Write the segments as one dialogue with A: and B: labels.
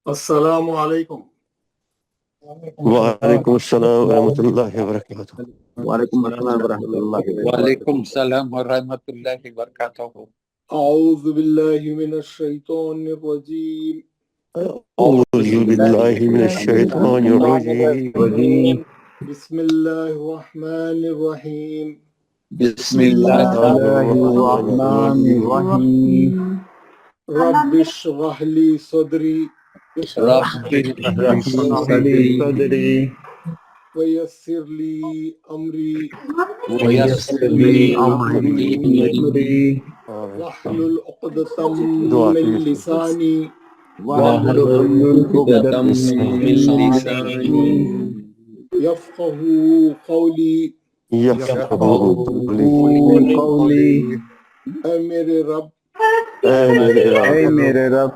A: السلام علیکم۔
B: وعلیکم السلام ورحمۃ اللہ وبرکاتہ۔
C: وعلیکم السلام ورحمۃ اللہ وبرکاتہ۔
D: وعلیکم السلام ورحمۃ اللہ وبرکاتہ۔
A: اعوذ باللہ من الشیطان الرجیم۔
B: اعوذ باللہ من الشیطان الرجیم۔
A: بسم اللہ الرحمن الرحیم۔
D: بسم اللہ
C: الرحمن الرحیم۔
A: رب اشرح لی صدری
D: رب اشرح لي صدری
A: ویسر لی امری
D: ويسر لي امری
A: واحلل عقدۃ من لسانی
D: واحلل عقدۃ من لسانی
A: یفقہوا قولی۔
B: یفقہوا قولی۔
A: اے میرے رب،
C: اے میرے رب،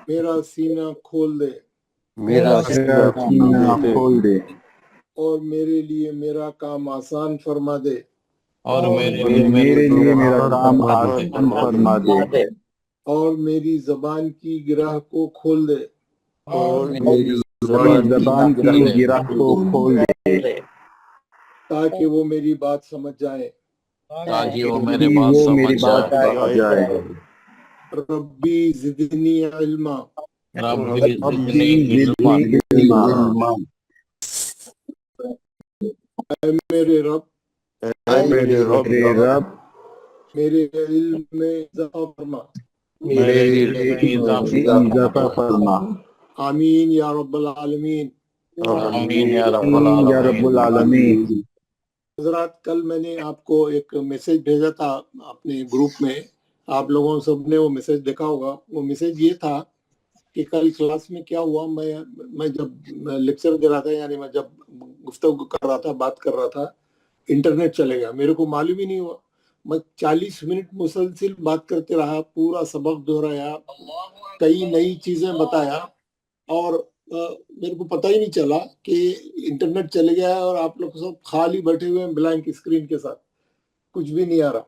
A: میرا سینہ کھول دے
B: میرا
C: سینہ کھول دے
A: اور میرے لیے میرا کام آسان فرما دے
D: اور
C: میرے لیے میرا کام آسان فرما دے
A: اور میری زبان کی گرہ کو کھول دے
B: اور
C: میری زبان کی گرہ کو کھول دے
A: تاکہ وہ میری بات سمجھ جائیں۔
D: تاکہ وہ
C: کہ وہ میری بات سمجھ جائے۔
A: ربی زدنی علما۔
D: ربی
C: زدنی
D: علما۔
C: علما۔
A: اے میرے رب،
B: اے میرے رب،
C: میرے رب،
A: میرے علم میں اضافہ فرما۔
D: میرے
C: اضافہ فرما۔
A: آمین یا رب العالمین۔
D: آمین یا رب
C: یا رب العالمین۔
A: حضرات، کل میں نے آپ کو ایک میسج بھیجا تھا اپنے گروپ میں، آپ لوگوں سب نے وہ میسج دیکھا ہوگا۔ وہ میسج یہ تھا کہ کل کلاس میں کیا ہوا، میں جب لیکچر دے رہا تھا، یعنی میں جب گفتگو کر رہا تھا، بات کر رہا تھا، انٹرنیٹ چلے گیا، میرے کو معلوم ہی نہیں ہوا۔ میں 40 منٹ مسلسل بات کرتے رہا، پورا سبق دہرایا، کئی نئی چیزیں بتایا، اور میرے کو پتہ ہی نہیں چلا کہ انٹرنیٹ چلے گیا ہے اور آپ لوگ سب خالی بیٹھے ہوئے ہیں بلینک اسکرین کے ساتھ، کچھ بھی نہیں آ رہا۔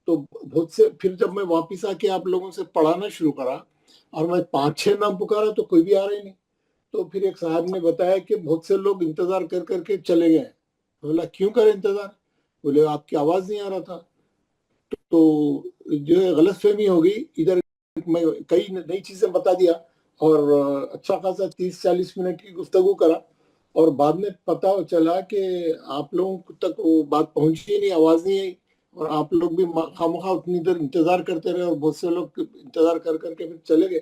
A: تو بہت سے پھر جب میں واپس آ کے آپ لوگوں سے پڑھانا شروع کرا اور میں 5-6 نام پکارا تو کوئی بھی آ رہا ہی نہیں۔ تو پھر ایک صاحب نے بتایا کہ بہت سے لوگ انتظار کر کر کے چلے گئے ہیں۔ بولا کیوں کرے انتظار؟ بولے آپ کی آواز نہیں آ رہا تھا۔ تو جو ہے غلط فہمی ہو گئی، ادھر میں کئی نئی چیزیں بتا دیا اور اچھا خاصا 30-40 منٹ کی گفتگو کرا، اور بعد میں پتہ چلا کہ آپ لوگوں تک وہ بات پہنچی نہیں، آواز نہیں آئی، اور آپ لوگ بھی خامخواہ اتنی دیر انتظار کرتے رہے اور بہت سے لوگ انتظار کر کر کے پھر چلے گئے۔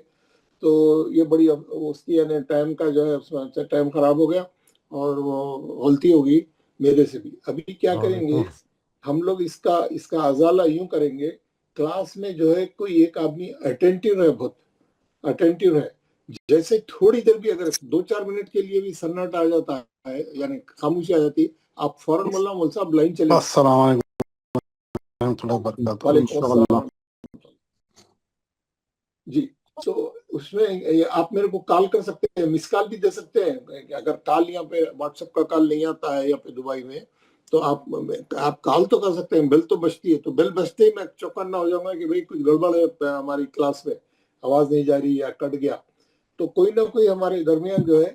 A: تو یہ بڑی اس کی یعنی ٹائم کا جو ہے اس میں ٹائم خراب ہو گیا اور وہ غلطی ہو گئی میرے سے بھی۔ ابھی کیا کریں گے ہم لوگ، اس کا ازالہ یوں کریں گے، کلاس میں جو ہے کوئی ایک آدمی اٹینٹیو رہے، بہت اٹینٹیو رہے، جیسے تھوڑی دیر بھی اگر 2-4 منٹ کے لیے بھی سناٹا آ جاتا ہے، یعنی خاموشی آ جاتی، آپ فوراً مولانا مول صاحب لائن چلے۔
E: السلام علیکم ورحمۃ اللہ وبرکاتہ۔
A: وعلیکم السلام۔ جی، تو اس میں آپ میرے کو کال کر سکتے ہیں، مس کال بھی دے سکتے ہیں، اگر کال یہاں پہ واٹس ایپ کا کال نہیں آتا ہے یہاں پہ دبئی میں، تو آپ کال تو کر سکتے ہیں، بیل تو بجتی ہے، تو بیل بجتے ہی میں چوکنا ہو جاؤں گا کہ بھئی کچھ گڑبڑ ہے ہماری کلاس میں، آواز نہیں جا رہی یا کٹ گیا۔ تو کوئی نہ کوئی ہمارے درمیان جو ہے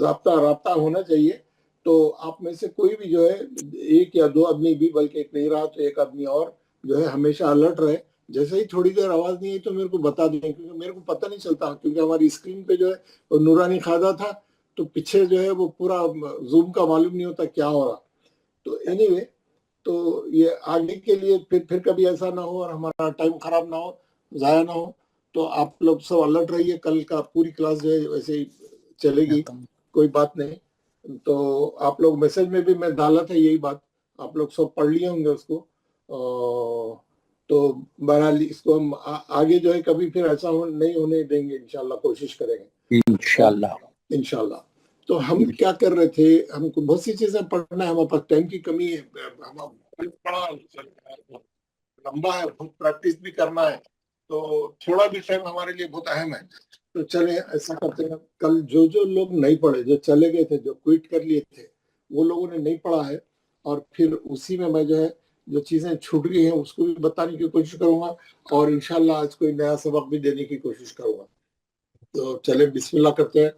A: رابطہ ہونا چاہیے۔ تو آپ میں سے کوئی بھی جو ہے، 1 یا 2 آدمی بھی، بلکہ ایک نہیں رہا تو 1 آدمی اور جو ہے ہمیشہ الرٹ رہے، جیسے ہی تھوڑی دیر آواز نہیں آئی تو میرے کو بتا دیں، کیونکہ میرے کو پتہ نہیں چلتا، کیونکہ ہماری اسکرین پہ جو ہے وہ نورانی خادہ تھا، تو پیچھے جو ہے وہ پورا زوم کا معلوم نہیں ہوتا کیا ہو رہا۔ تو اینی وے، تو یہ آگے کے لیے پھر کبھی ایسا نہ ہو اور ہمارا ٹائم خراب نہ ہو، ضائع نہ ہو، تو آپ لوگ سب الرٹ رہیے۔ کل کا پوری کلاس جو ہے ویسے ہی چلے گی، کوئی بات نہیں۔ تو آپ لوگ میسج میں بھی میں ڈالا تھا یہی بات، آپ لوگ سب پڑھ لیے ہوں گے اس کو۔ تو بہرحال اس کو ہم آگے جو ہے کبھی پھر ایسا نہیں ہونے دیں گے، انشاءاللہ کوشش کریں گے انشاءاللہ۔ تو ہم کیا کر رہے تھے، ہم کو بہت سی چیزیں پڑھنا ہے، ہمارے پاس ٹائم کی کمی ہے، بڑا لمبا ہے، بہت پریکٹس بھی کرنا ہے، تو تھوڑا بھی ٹائم ہمارے لیے بہت اہم ہے۔ تو چلیں ایسا کرتے ہیں، کل جو لوگ نہیں پڑھے، جو چلے گئے تھے، جو کوئٹ کر لیے تھے، وہ لوگوں نے نہیں پڑھا ہے، اور پھر اسی میں جو ہے جو چیزیں چھوٹ گئی ہیں اس کو بھی بتانے کی کوشش کروں گا، اور انشاءاللہ آج کوئی نیا سبق بھی دینے کی کوشش کروں گا۔ तो चले बिस्मिल्लाह करते हैं.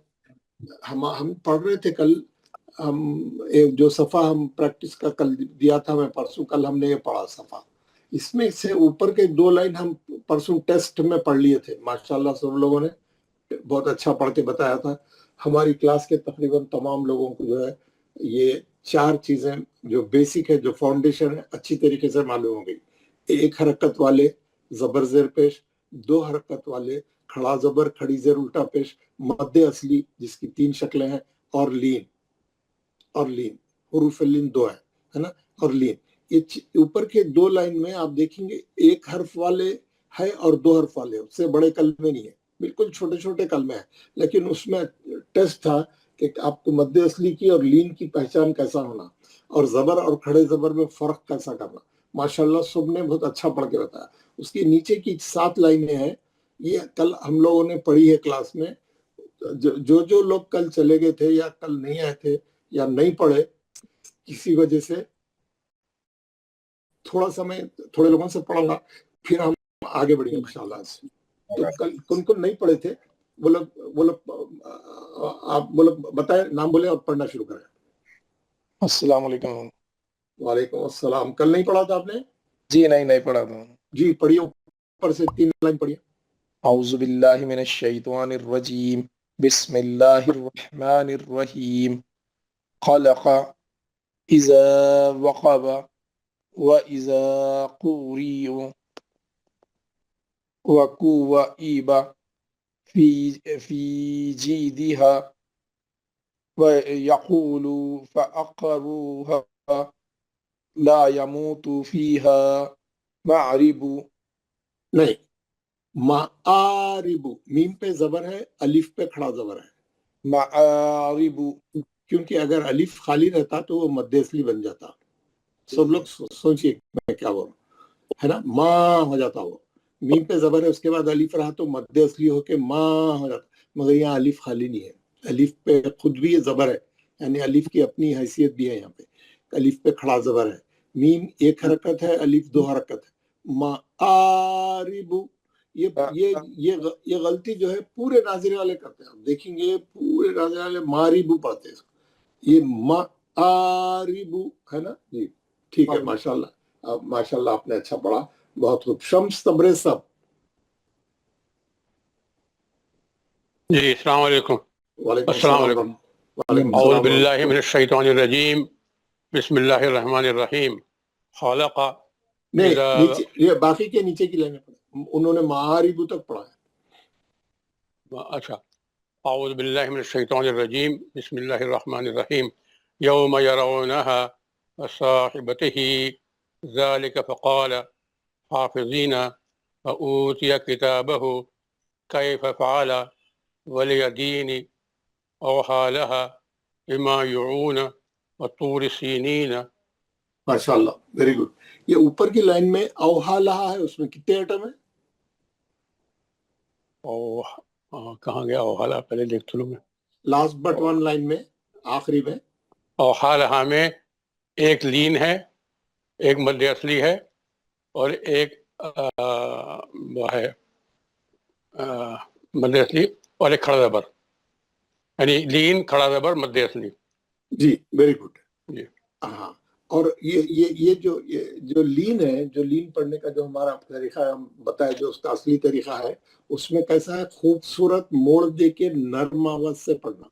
A: हम पढ़ रहे थे कल, हम एक जो सफ़ा हम प्रैक्टिस का कल दिया था, मैं परसों कल हमने ये पढ़ा सफ़ा. इसमें से ऊपर के 2 लाइन हम परसों टेस्ट में पढ़ लिए थे. माशाल्लाह सब लोगों ने बहुत अच्छा पढ़ के बताया था. हमारी क्लास के तकरीबन तमाम लोगों को जो है ये 4 चीज़ें जो बेसिक है, जो फाउंडेशन है, अच्छी तरीके से मालूम हो गई. 1 हरकत वाले ज़बर ज़ेर पेश, 2 हरकत वाले खड़ा ज़बर खड़ी ज़ेर उल्टा पेश, मद्द असली जिसकी 3 शक्लें हैं, और लीन. हुरूफ लीन 2 है ना, और लीन. ये ऊपर के 2 लाइन में आप देखेंगे 1 हर्फ वाले है और 2 हर्फ वाले, उससे बड़े कलमे नहीं है, बिल्कुल छोटे छोटे कलमे हैं. लेकिन उसमें टेस्ट था कि आपको मद्द असली की और लीन की पहचान कैसा होना, और ज़बर और खड़े ज़बर में फ़र्क कैसा करना. माशाल्लाह सब ने बहुत अच्छा पढ़ के बताया. उसके नीचे की 7 लाइनें हैं, ये कल हम लोगों ने पढ़ी है क्लास में. जो लोग कल चले गए थे या कल नहीं आए थे या नहीं पढ़े किसी वजह से, थोड़ा समय थोड़े लोगों से पढ़ूंगा, फिर हम आगे बढ़ेंगे इंशाल्लाह. तो कल कौन नहीं पढ़े थे वो लोग आप बताएं, नाम बोले और पढ़ना शुरू करें.
F: अस्सलाम वालेकुम.
A: वालेकुम अस्सलाम. कल नहीं पढ़ा था आपने?
F: जी नहीं पढ़ा था.
A: जी पढ़िए, ऊपर से 3 लाइन पढ़िए.
F: औज़ु बिल्लाहि मिनश शैतानिर रजीम. बिस्मिल्लाहिर रहमानिर रहीम. खलक़ इज़ा वक़ब व इज़ा क़ुरिअ व कुवइब फी जीदिहा व यक़ूलु फ़अक़रूहा ला यमूतु फ़ीहा मअरिबु.
A: नहीं, मारिबु, मीम पे जबर है, अलिफ पे खड़ा जबर है.
F: मअरिबु,
A: क्योंकि अगर अलिफ खाली रहता तो वो मद्दे असली बन जाता. सब लोग सोचिए मैं क्या बोल रहा हूँ, है ना. माँ हो जाता वो, मीम पे जबर है, उसके बाद अलिफ रहा तो मद्दे असली होके माँ हो जाता. मगर यहाँ अलिफ खाली नहीं है, अलिफ पे खुद भी ये जबर है, यानी अलिफ की अपनी हैसियत भी है. यहाँ पे अलिफ पे खड़ा जबर है. मीम 1 हरकत है, अलिफ 2 हरकत है. मारिबु, ये गलती जो है पूरे नाज़िर वाले करते हैं. आप देखेंगे पूरे नाज़िर वाले मारिबु पढ़ते हैं. ये मारिबु है ना जी. ठीक है, माशाल्लाह. माशाल्लाह आपने अच्छा पढ़ा, बहुत खूब. शम्स तबरेज़ साहब.
G: जी अस्सलाम वालेकुम.
A: वालेकुम
G: अस्सलाम वालेकुम.
A: वालेकुम
G: औज़ु
A: सलाम.
G: बिल्लाहि मिनश शैतानिर रजीम. बिस्मिल्लाहिर रहमानिर रहीम. खलक़
A: नहीं,
G: इज़ा,
A: नीचे ये बाकी के नीचे की लाइन पढ़े, उन्होंने मारिबु तक पढ़ा है.
G: अच्छा. औज़ु बिल्लाहि मिनश शैतानिर रजीम. बिस्मिल्लाहिर रहमानिर रहीम. यौम यरौनहा वसाहिबतिही ज़ालिक फ़क़ाल हाफ़िज़ीन वऊतिय किताबहु कैफ़ फ़अल वलियदीन औहालहा बिमा युऊन वतूर सीनीन.
A: माशाल्लाह, वेरी गुड. ये ऊपर की लाइन में औहालहा है, उसमें कितने आइटम है?
G: कहाँ गया औहाला, पहले देख तो लूँ मैं.
A: लास्ट बट 1 लाइन में, आखिरी में.
G: औहालहा में एक लीन है, एक मद्दे असली है, और एक वो है मद्दे असली और एक खड़ा ज़बर, यानी लीन खड़ा ज़बर मद्दे असली.
A: जी वेरी गुड.
G: जी.
A: हाँ, और ये जो लीन है, जो लीन पढ़ने का जो हमारा तरीका है, हम बताए जो उसका असली तरीका है, उसमें कैसा है, खूबसूरत मोड़ दे के नर्म आवाज से पढ़ना.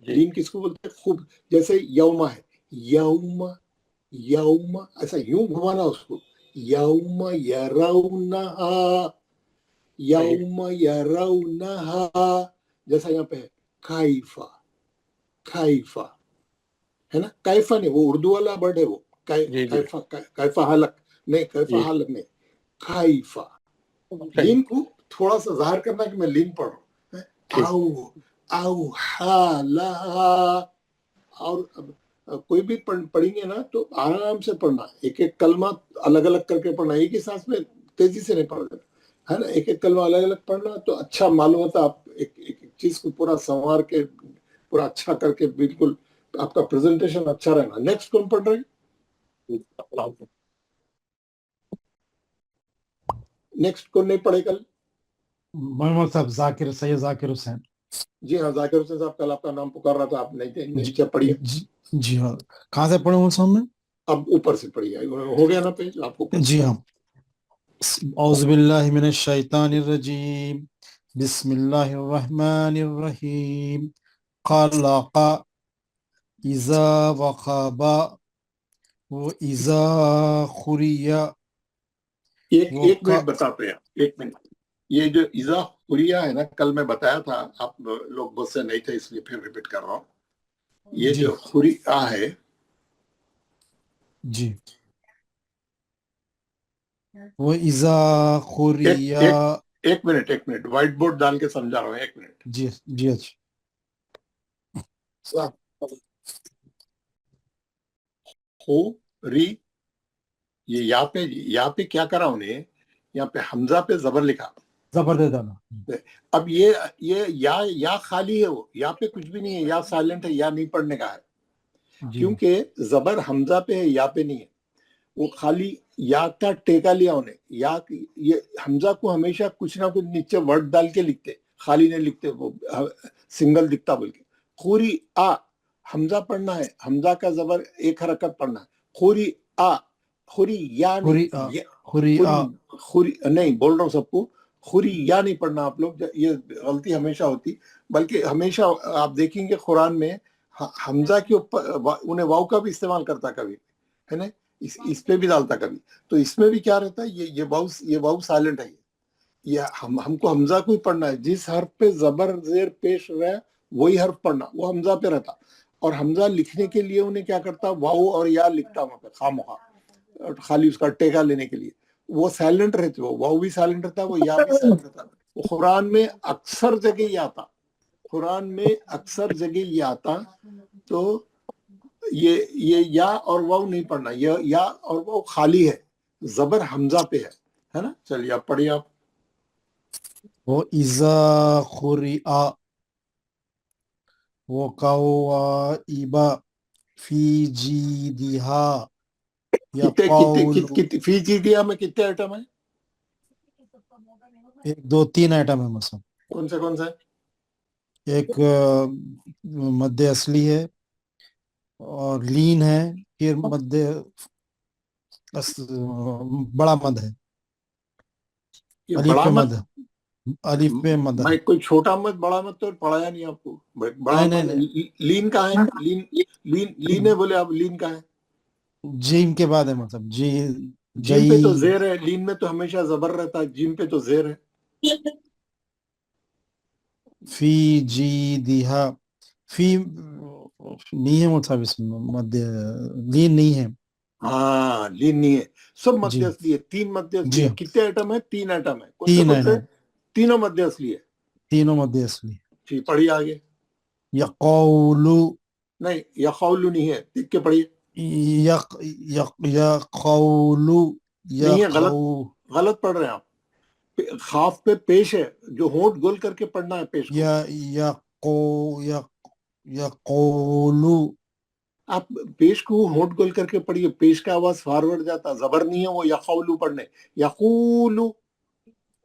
A: लीन किसको बोलते हैं? खूब, जैसे यौमा है, यौमा यौमा, ऐसा यूं घुमाना उसको. यौमा यरौनहा, यौमा यरौनहा, जैसा यहाँ पे है काइफा, काइफा है ना. कैफा नहीं, वो उर्दू वाला वर्ड है वो. कैफा, कैफा हालक नहीं, कैफा हालक नहीं, कैफा. लीन को थोड़ा सा जाहिर करना कि मैं लीन पढ़ रहा हूँ. आओ हाला. और कोई भी पढ़ेंगे ना तो आराम से पढ़ना, एक एक कलमा अलग अलग करके पढ़ना, एक ही सांस में तेजी से नहीं पढ़ना, है ना. एक एक कलमा अलग अलग पढ़ना तो अच्छा मालूम होता. आप एक चीज को पूरा संवार के पूरा अच्छा करके बिल्कुल आपका प्रेजेंटेशन अच्छा रहेगा. नेक्स्ट कौन पढ़ रहे? नेक्स्ट कौन नहीं पढ़े कल?
E: मोहम्मद साहब जाकिर सैयद जाकिर हुसैन।
A: जी हाँ, जाकिर हुसैन साहब, कल आपका नाम पुकार रहा था, आप नहीं थे, नीचे पढ़िए।
E: जी हाँ, कहाँ से पढ़े साहब में?
A: अब ऊपर से पढ़िए, हो गया ना पेज आपको?
E: जी हाँ। औज़ु बिल्लाहि मिनश शैतानिर रजीम, बिस्मिल्लाहिर रहमानिर रहीम। खलक़ा इज़ा वक़बा व इज़ा खुरिया।
A: एक मिनट बताते हैं, एक मिनट। ये जो इज़ा खुरिया है ना, कल मैं बताया था, आप लोग बहुत से नहीं थे इसलिए फिर रिपीट कर रहा हूँ। ये जो खुरिया है
E: जी, वो इज़ा खुरिया।
A: एक मिनट व्हाइट बोर्ड डाल के समझा रहा हूँ, एक मिनट।
E: जी जी, अच्छा।
A: खुरी, ये यहाँ पे क्या करा उन्हें, यहाँ पे हमजा पे जबर लिखा,
E: जबर दे देना।
A: अब ये या खाली है, वो यहाँ पे कुछ भी नहीं है, या साइलेंट है, या नहीं पढ़ने का है, क्योंकि जबर हमजा पे है, या पे नहीं है। वो खाली या का टेका लिया उन्हें, या ये हमजा को हमेशा कुछ ना कुछ नीचे वर्ड डाल के लिखते, खाली नहीं लिखते, वो सिंगल दिखता बोल के। खूरी आ, हमजा पढ़ना है, हमजा का जबर एक हरकत पढ़ना है। खूरी आ, खुरी या नहीं, खुरी नहीं बोल रहा हूँ सबको, खुरी या नहीं पढ़ना आप लोग, ये गलती हमेशा होती। बल्कि हमेशा आप देखेंगे कुरान में हमजा के ऊपर उन्हें वाव का भी इस्तेमाल करता कभी, है ना, इस पे भी डालता कभी। तो इसमें भी क्या रहता है, ये वाव साइलेंट है, ये हमको हमजा को ही पढ़ना है। जिस हर्फ पे जबर जेर पेश रहा वही हर्फ पढ़ना, वो हमजा पे रहता। और हमजा लिखने के लिए उन्हें क्या करता, वाव और या लिखता वहां पे खामोखा, खाली उसका टेका लेने के लिए। वो साइलेंट रहते, वो वाव भी साइलेंट रहता, वो या भी साइलेंट रहता। वो कुरान में अक्सर जगह ये आता, कुरान में अक्सर जगह ये आता। तो ये या और वाव नहीं पढ़ना, ये या और वाव खाली है, जबर हमजा पे है ना। चलिए आप पढ़िए आप।
E: वो इज़ा खुरिया वो कवाइबा फी जीदिहा।
A: कितने फी जीदिया में कितने आइटम है?
E: 1 2 3 आइटम है मतलब।
A: कौन सा है?
E: एक मध्य असली है और लीन है, फिर मध्य बड़ा मद है,
A: ये
E: अलिफ
A: बड़ा
E: पे
A: मत,
E: मद, अलिफ पे मद है।
A: भाई कोई छोटा मत बड़ा मत तो पढ़ाया नहीं आपको। बड़ा
E: नहीं,
A: मत
E: नहीं।
A: लीन का है, लीन है बोले आप, लीन का है,
E: जीम के बाद है मतलब जी।
A: जीम पे तो जेर है, लीन में तो हमेशा जबर रहता है, जीम पे तो जेर है।
E: फी जी दिहा, फी नहीं है मतलब इसमें मध्य, लीन नहीं है।
A: हाँ, लीन नहीं है, सब मध्य
E: जी
A: असली है, 3 मध्य असली
E: जी,
A: है। कितने आइटम है? 3 आइटम है। कौन
E: 3
A: से?
E: है,
A: तीनों मध्य असली है।
E: तीनों मध्य असली।
A: ठीक, पढ़िए आगे।
E: यक़ौलु,
A: नहीं, यक़ौलु नहीं है, देख के पढ़िए।
E: यक़ौलु,
A: नहीं है, गलत पढ़ रहे हैं आप। खाफ पे पेश है, जो होंठ गोल करके पढ़ना है पेश को।
E: यक़ौलु।
A: आप पेश को होंठ गोल करके पढ़िए, पेश का आवाज फॉरवर्ड जाता, जबर नहीं है वो यक़ौलु पढ़ने, यक़ूलु।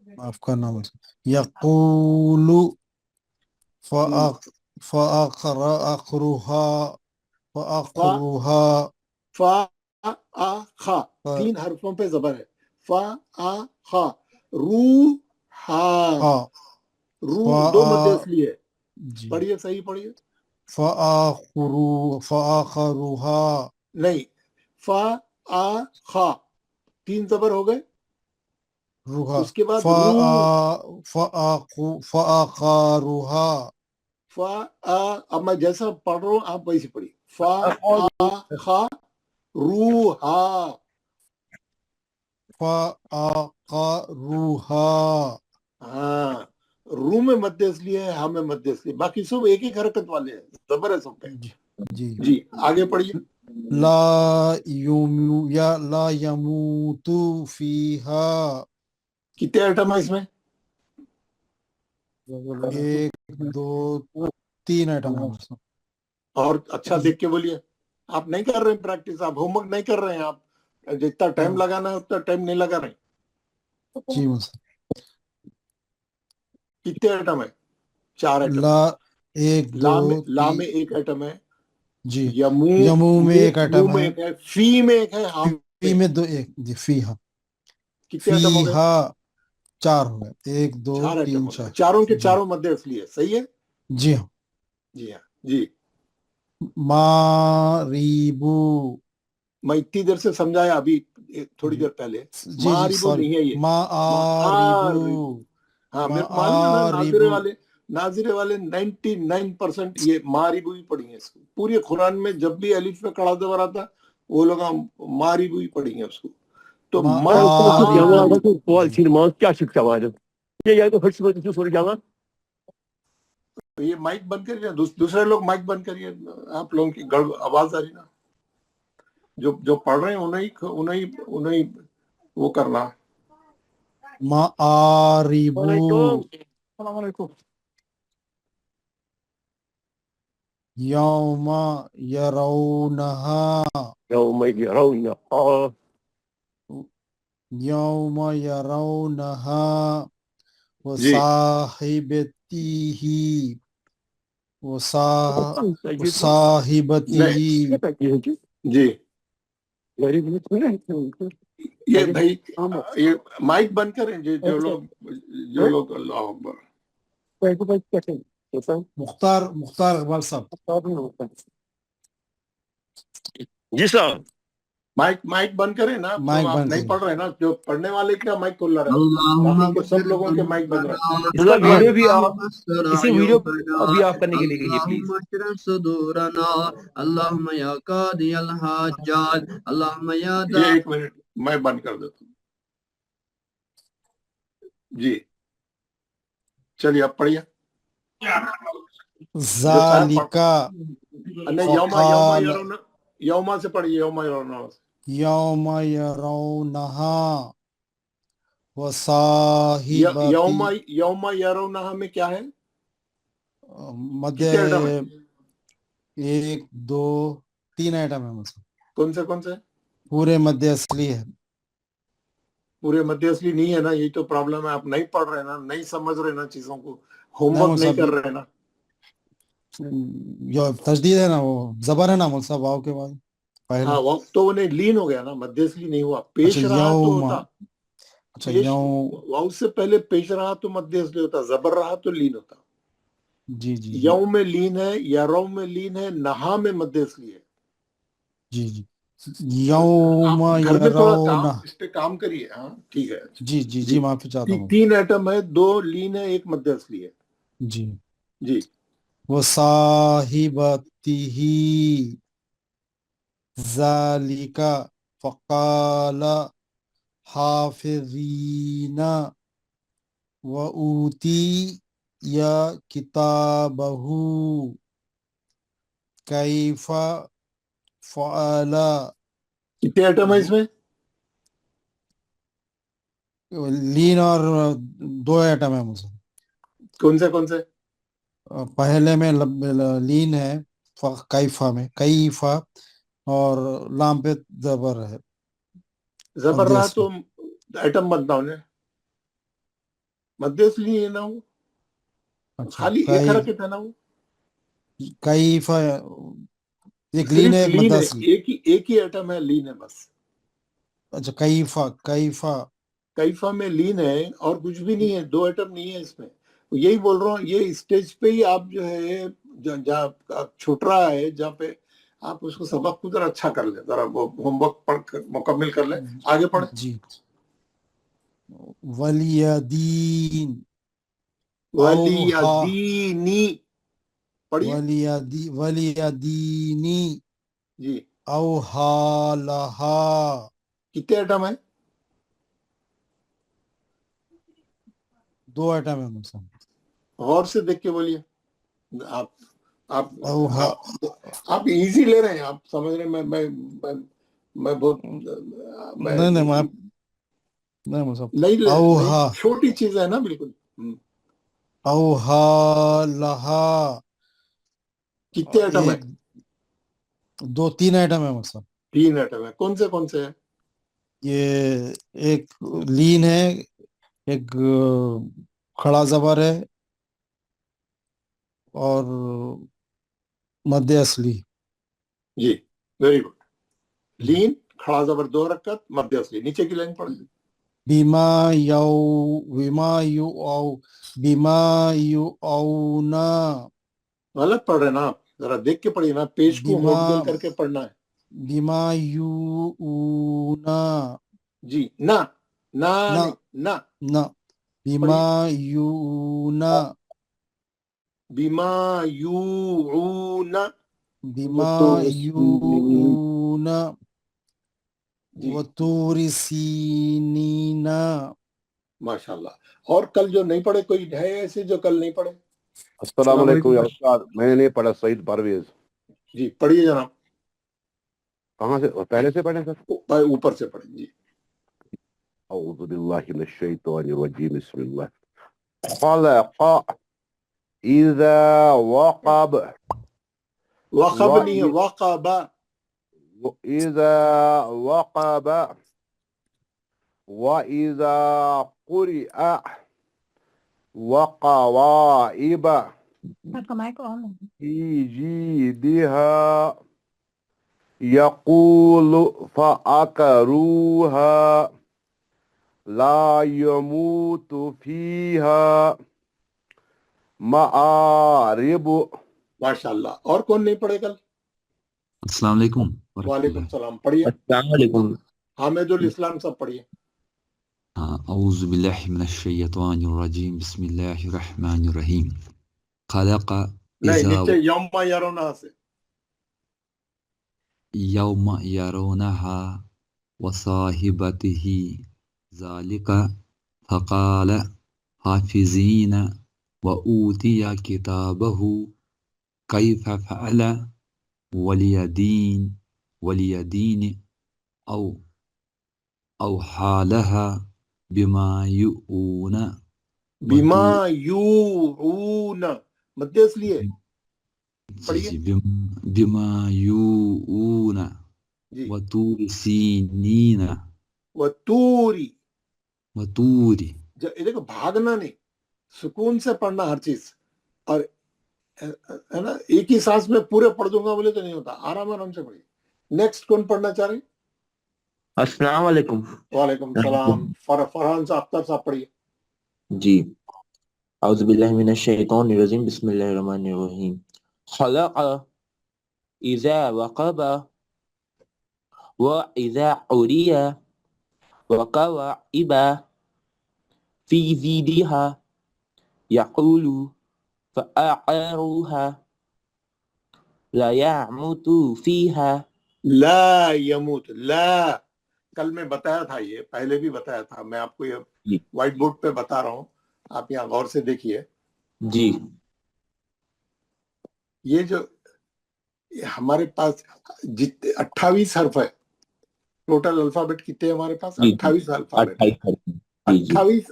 E: माफ करना मुझे। यक़ूलु फ़अक़रुहा
A: फा आ खा, 3 हरफों पे जबर है। फा आ खा, रू हा, रू 2 मध्य असली है। पढ़िए, सही पढ़िए।
E: फ़अक़रुहा
A: नहीं, फा आ खा, 3 जबर हो गए,
E: रुहा,
A: उसके बाद रू,
E: फ़अक़रुहा।
A: फा आ, अब मैं जैसा पढ़ रहा हूँ आप वैसे पढ़िए। फा आ खा रू हा,
E: फ़अक़रुहा।
A: हाँ, रू में मध्य असली है, हा में मध्य असली, बाकी सब एक एक हरकत वाले हैं, जबर है सब पे। जी आगे पढ़िए।
E: ला यमूतु फीहा।
A: कितने आइटम है इसमें?
E: 1 2 3 आइटम है उसमें।
A: और अच्छा देख के बोलिए। आप नहीं कर रहे हैं प्रैक्टिस, आप होमवर्क नहीं कर रहे हैं, आप जितना टाइम लगाना है उतना टाइम नहीं लगा रहे।
E: जी मुझे
A: कितने एटम है? 4 एटम।
E: ला एक
A: ला में
E: दो
A: ला
E: तीन
A: में एक एटम है,
E: जी,
A: यमू
E: यमू में एक
A: मू
E: एटम
A: में
E: है,
A: एक है, फी में एक है, हा
E: फी में दो एक जी, फीहा
A: कितने एटम हो गए?
E: फीहा 4 हो गए, 1 2
A: 4 एटम
E: 3
A: हो गए।
E: 4
A: चारों के
E: जी
A: चारों मध्य असली है, सही है?
E: जी हाँ।
A: जी हाँ जी।
E: मारीबू
A: मैं इतनी देर से समझाया, अभी थोड़ी देर पहले
E: जी जी
A: मारिबो
E: सॉरी,
A: नहीं है ये,
E: मारिबू
A: मारिबो। हाँ, मेरे को मालूम है ना,
E: मारिबू
A: नाजिरे वाले 99% ये मारिबू ही पढ़ी है इसको। पूरे कुरान में जब भी अलिफ में खड़ा जबर आता, वो लोग मारिबू ही पढ़ी है उसको। तो ये माइक बंद करिए, दूसरे लोग माइक बंद करिए, आप लोगों की आवाज आ रही ना। जो पढ़ रहे हैं उन्हें वो करना।
E: मारिबू यौमा यरौनहा
B: يوم يرونها
E: यौमा यरौनहा
A: जी
E: वसाहिबतिही
A: नहीं
E: वसाहिबतिही
A: जी। ये भाई ये माइक बंद करें, जो लोग अल्लाह अकबर।
E: मुख्तार इकबाल साहब
B: जी साहब,
A: माइक बंद करें ना, तो
E: माइक
A: आप
E: बंद
A: नहीं
E: करिए।
A: पढ़ रहे ना, जो पढ़ने वाले का माइक खुला रहे,
H: अल्लाहुम्मा
A: बाकी के सब लोगों के माइक बंद रहे।
C: इसका वीडियो भी आप,
H: बस्सरा
C: इसे वीडियो
H: युबना
C: अभी आप करने के लिए कहिए प्लीज।
H: अल्लाहुम्मा शरह सुदूरना अल्लाहुम्मा या कादी अल हाजात अल्लाहुम्मा या दा।
A: ये 1 मिनट मैं बंद कर देता हूँ जी। चलिए आप पढ़िए।
E: ज़ालिका
A: नहीं,
E: फ़क़ाल
A: यौमा से पढ़िए, यौमा यरौना से।
E: यौमा यरौनहा वसाहिबती
A: यौमा यरौना में क्या है?
E: मध्य
A: कितने आइटम है?
E: 1 2 3 आइटम है मुझसे,
A: कौन से?
E: पूरे मध्य असली है।
A: पूरे मध्य असली नहीं है ना, यही तो प्रॉब्लम है। आप नहीं पढ़ रहे ना, नहीं समझ रहे ना चीजों को,
E: नहीं
A: होमवर्क नहीं
E: मुल्क
A: कर रहे ना।
E: जो तजदीद है ना, वो जबर है ना मुल्क साहब, वाव के बाद पहले।
A: हाँ, वो तो उन्हें लीन हो गया ना, मध्य असली नहीं हुआ। पेश
E: अच्छा
A: रहा तो
E: यौमा,
A: होता,
E: अच्छा
A: पेश
E: यौ
A: वाव से पहले पेश रहा तो मध्य असली होता, जबर रहा तो लीन होता।
E: जी जी जी
A: यौ में लीन है, यरौ में लीन है, नहा में मध्य असली है।
E: जी जी यौमा
A: आप घर में थोड़ा
E: यरौना
A: इस पे काम करिए। हाँ ठीक है
E: जी जी जी माफी चाहता हूँ
A: 3 आइटम है, 2 लीन है, 1 मध्य असली है
E: जी।
A: जी।
E: वो साहिबतिही ज़ालिका फ़क़ाल हाफ़िज़ीना व ऊती या किताबहू कैफ़ा फ़अला।
A: कितने आइटम है इसमें?
E: लीन और 2 आइटम है मुझे।
A: कौन से?
E: पहले में लीन है, कैफा में कैफा, और लाम पे जबर है,
A: जबर रहा
E: मध्यस्थ
A: तो आइटम बनता उन्हें, मध्य असली है ना वो,
E: अच्छा
A: खाली एक हरकत है ना वो।
E: कैफा एक लीन
A: सिर्फ
E: है, एक
A: लीन है,
E: मध्यस्थ।
A: एक ही आइटम है, लीन है बस।
E: अच्छा कैफा
A: कैफा में लीन है और कुछ भी नहीं है, 2 आइटम नहीं है इसमें। यही बोल रहा हूँ, ये स्टेज पे ही आप जो है, जहाँ छूट रहा है, जहाँ पे आप उसको सबक को जरा अच्छा कर ले, जरा वो होमवर्क पढ़ कर मुकम्मल कर ले, आगे पढ़े
E: जी। वलियदीन
A: वलियदीनी पढ़िए
E: वलियदीनी
A: जी।
E: औहालहा।
A: कितने आइटम है?
E: 2 आइटम है मुझसे।
A: गौर से देख के बोलिए। आप आप
E: औहा
A: आप इजी ले रहे हैं, आप समझ रहे हैं। मैं बहुत
E: नहीं मुझे
A: नहीं, छोटी चीज है ना, बिल्कुल।
E: औहालहा
A: कितने आइटम है?
E: 2 3 आइटम है मुझसे।
A: 3 आइटम है। कौन से है?
E: ये एक लीन है, एक खड़ा जबर है, اور مد اصلی.
A: جی ویری گڈ. لین کھڑا زبر 2 حرکت مد اصلی. نیچے کی لائن پڑھ.
E: بما یوعونا.
A: غلط پڑھ رہے نا آپ, ذرا دیکھ کے پڑھیے نا, پیش کو ہولڈ گول کر کے پڑھنا ہے.
E: بما یوعونا.
A: جی نہ نہ نہ
E: نہ بما یوعونا.
A: بما یوعون.
E: بما یوعونا وطور سینین.
A: ماشاء اللہ. اور کل جو نہیں پڑھے, کوئی ہے ایسے جو کل نہیں پڑھے؟
B: السلام علیکم یا استاد, میں نے نہیں پڑھا. سعید پرویز.
A: جی پڑھیے جناب.
B: کہاں سے, پہلے سے پڑھیں سر؟
A: اوپر سے پڑھیں. جی
B: اعوذ باللہ من الشیطان الرجیم, بسم اللہ. خلق اذا وقب.
A: وقب نہیں ہے, وقب.
B: اذا وقب واذا قرئ وقوائب في جيدها يقول فأكروها لا يموت فيها مآرب.
A: ماشاء اللہ. اور کون نہیں پڑھے کل؟
I: السلام علیکم.
A: وعلیکم السلام. پڑھیے.
H: السلام علیکم.
A: حامد الاسلام سب پڑھیے.
I: اعوذ باللہ من الشیطان الرجیم, بسم اللہ الرحمن الرحیم. خلق
A: نہیں, نیچے یوم یرونہ سے.
I: یوم یرونہا وصاحبتہ ذالک فقال حافظین وأوتی کتابہ کیف فعل ولیدین او حالها بما یؤون.
A: بما یوعون مد اصلی ہے. پڑھیے.
I: بما یؤون
A: جی
I: وطور سینین.
A: وطوری.
I: وطوری.
A: دیکھو بھاگنا نہیں, سکون سے پڑھنا ہر چیز. اور ہے نا, ایک ہی سانس میں پورے پڑھ دوں گا بولے تو نہیں ہوتا, آرام آرام سے پڑھیے. نیکسٹ کون پڑھنا چاہ رہے ہیں؟
H: السلام علیکم.
A: وعلیکم السلام. فرحان صاحب, اختر صاحب پڑھیے.
H: جی اعوذ باللہ من الشیطان الرجیم, بسم اللہ الرحمن الرحیم. خلق اذا وقب واذا عریہ وقواعب فی زیدها یقول فأعروها لا يموت فيها.
A: لا يموت. لا کل میں بتایا تھا, یہ پہلے بھی بتایا تھا, میں آپ کو یہ وائٹ بورڈ پہ بتا رہا ہوں, آپ یہاں غور سے دیکھیے.
H: جی
A: یہ جو ہمارے پاس 28 حرف ہے, ٹوٹل الفابیٹ کتنے ہمارے پاس؟ 28 الفابیٹ. 28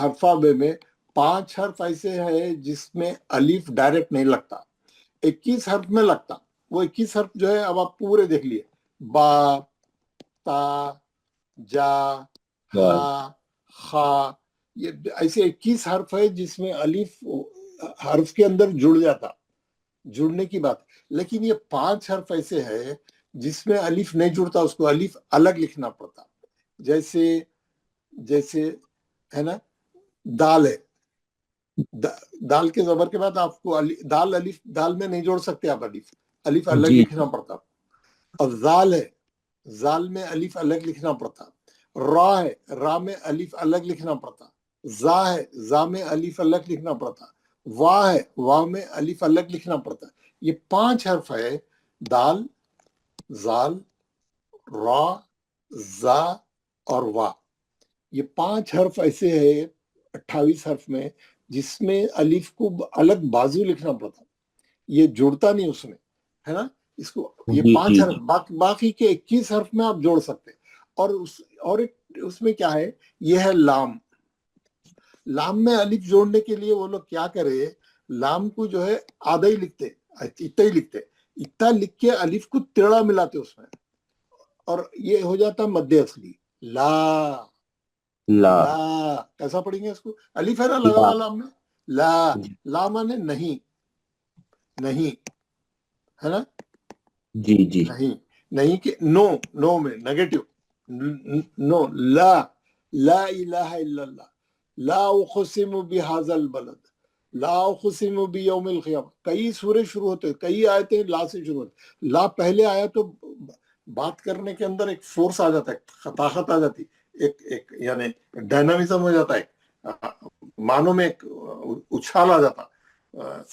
A: الفابے میں 5 حرف ایسے ہیں جس میں الف ڈائریکٹ نہیں لگتا, 21 حرف میں لگتا. وہ 21 حرف جو ہے اب آپ پورے دیکھ لیے, با, تا, جا, ہا, خا, یہ ایسے 21 حرف ہے جس میں الف حرف کے اندر جڑ جاتا, جڑنے کی بات. لیکن یہ 5 حرف ایسے ہے جس میں الف نہیں جڑتا, اس کو الف الگ لکھنا پڑتا. جیسے ہے نا, دال ہے, دال کے زبر کے بعد آپ کو دال, الف دال میں نہیں جوڑ سکتے آپ, الف الگ لکھنا پڑتا. اور زال ہے, زال میں الف الگ لکھنا پڑتا. را ہے, را میں الف الگ لکھنا پڑتا. زا ہے, زا میں الف الگ لکھنا پڑتا. وا ہے, وا میں الف الگ لکھنا پڑتا. یہ 5 حرف ہے, دال, زال, را, زا اور وا. یہ 5 حرف ایسے ہیں 28 حرف میں جس میں الف کو الگ بازو لکھنا پڑتا, یہ جڑتا نہیں اس میں, ہے نا. اس کو یہ 5 حرف, باقی کے 21 حرف میں آپ جوڑ سکتے. اور اس میں کیا ہے, یہ ہے لام. لام میں الف جوڑنے کے لیے وہ لوگ کیا کرے, لام کو جو ہے آدھا ہی لکھتے, اتنا ہی لکھتے, اتنا لکھ کے الف کو تیڑا ملاتے اس میں, اور یہ ہو جاتا مد اصلی. لا لا کیسا پڑھیں گے اس کو؟ الف ہے نا لگا ہوا لام میں, لا, لا مانے نہیں, نہیں ہے نا,
H: جی جی
A: نہیں کہ نو میں نیگیٹو, نو لا الہ الا اللہ, لا اقسم بہذا البلد, لا اقسم بیوم القیامہ. کئی سورے شروع ہوتے, کئی آیتیں لا سے شروع ہوتے. لا پہلے آیا تو بات کرنے کے اندر ایک فورس آ جاتا ہے, طاقت آ جاتی, ایک یعنی ڈائنامزم ہو جاتا ہے, معنوں میں ایک اچھال آ جاتا,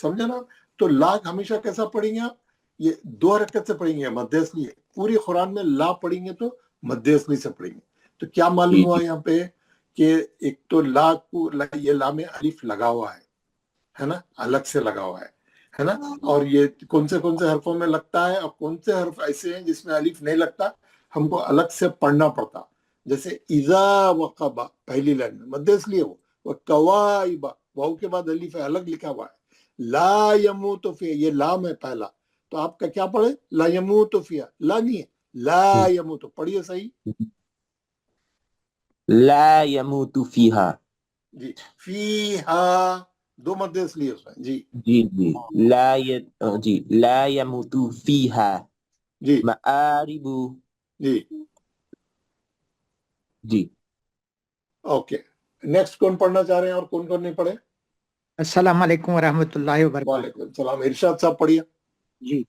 A: سمجھے نا. تو لا ہمیشہ کیسا پڑھیں گے آپ, یہ 2 حرکت سے پڑھیں گے, مد اصلی ہے. پوری قرآن میں لا پڑھیں گے تو مد اصلی سے پڑھیں گے. تو کیا معلوم ہوا یہاں پہ کہ ایک تو لا کو, یہ لا میں الف لگا ہوا ہے نا, الگ سے لگا ہوا ہے نا. اور یہ کون سے حرفوں میں لگتا ہے, اور کون سے حرف ایسے ہیں جس میں الف نہیں لگتا, ہم کو الگ سے پڑھنا پڑتا. جیسے اذا وقبا پہلی لائن میں مد اصلی ہے, وہ کوائبا واو کے بعد الف ہے, الگ لکھا ہوا ہے. لا یموت فی, یہ لام ہے پہلا, تو آپ کا کیا پڑھے, لا یموت فیہا, لا نہیں ہے, لا یموت. پڑھیے صحیح,
H: لا يموت فیہا.
A: جی فیہا 2 مد اصلی ہے اس میں. جی
H: جی جی لا يموت فیہا
A: جی
H: مآرب.
A: جی
H: جی
A: اوکے. نیکسٹ کون پڑھنا چاہ رہے ہیں اور کون نہیں پڑھے؟
J: السلام علیکم ورحمۃ اللہ وبرکاتہ.
A: وعلیکم السلام. ارشاد صاحب پڑھیے.
J: جی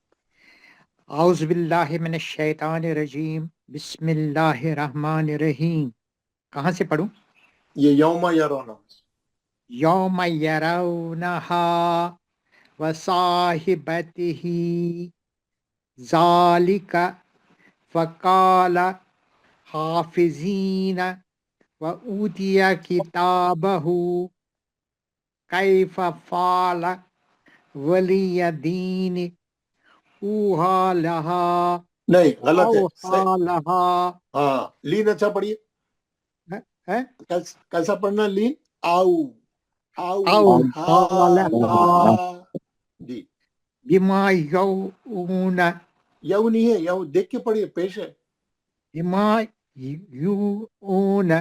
J: اعوذ باللہ من الشیطان الرجیم, بسم اللہ الرحمن الرحیم. کہاں سے پڑھوں؟
A: یہ یوم یرونا,
J: یوم یرونہا وصاحبتہ ذالک فقال حافظین وأوتی کتابہ کیف فعل ولی دین اوہا لہا
A: نہیں غلط ہے,
J: اوہا لہا.
A: ہاں لین اچھا پڑھیے.
J: ہے
A: کیسا پڑھنا لین؟ آؤ
J: اوہا لہا
A: جی.
J: بما یوعون,
A: یو نہیں ہے, یو دیکھ کے پڑھیے, پیش ہے.
J: بما یوعون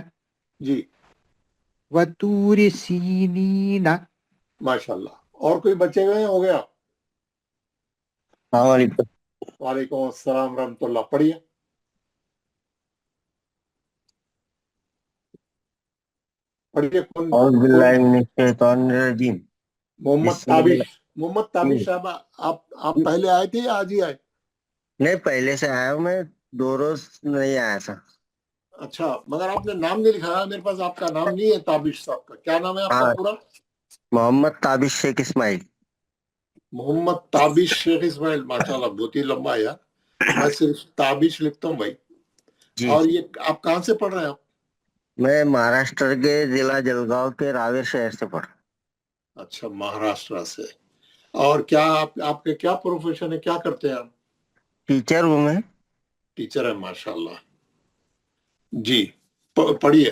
A: جی
J: وطور سینین.
A: ماشاء اللہ. اور کوئی بچے ہوئے ہیں؟ ہو گیا.
C: السلام علیکم.
A: وعلیکم السلام ورحمۃ اللہ. پڑھیے. پڑھیے.
C: اعوذ باللہ من الشیطان الرجیم.
A: محمد تابش صاحب, آپ پہلے آئے تھے یا آج ہی آئے؟
C: نہیں, پہلے سے آیا ہوں میں, 2 روز نہیں آیا تھا.
A: اچھا, مگر آپ نے نام نہیں لکھا, میرے پاس آپ کا نام نہیں ہے تابش صاحب کا. کیا نام ہے آپ کا
C: ہاں,
A: پورا؟
C: محمد تابش شیخ اسماعیل.
A: محمد تابش شیخ اسماعیل. ماشاء اللہ, بہت ہی لمبا ہے یار. میں صرف تابش لکھتا ہوں بھائی.
C: جی,
A: اور یہ آپ کہاں سے پڑھ رہے ہیں آپ؟
C: میں مہاراشٹر کے ضلع جلگاؤں کے راویر شہر سے پڑھ.
A: اچھا, مہاراشٹر سے. اور کیا آپ کے کیا پروفیشن ہے, کیا کرتے ہیں آپ؟
C: ٹیچر ہوں میں.
A: ٹیچر ہے, ماشاء اللہ. جی پڑھیے.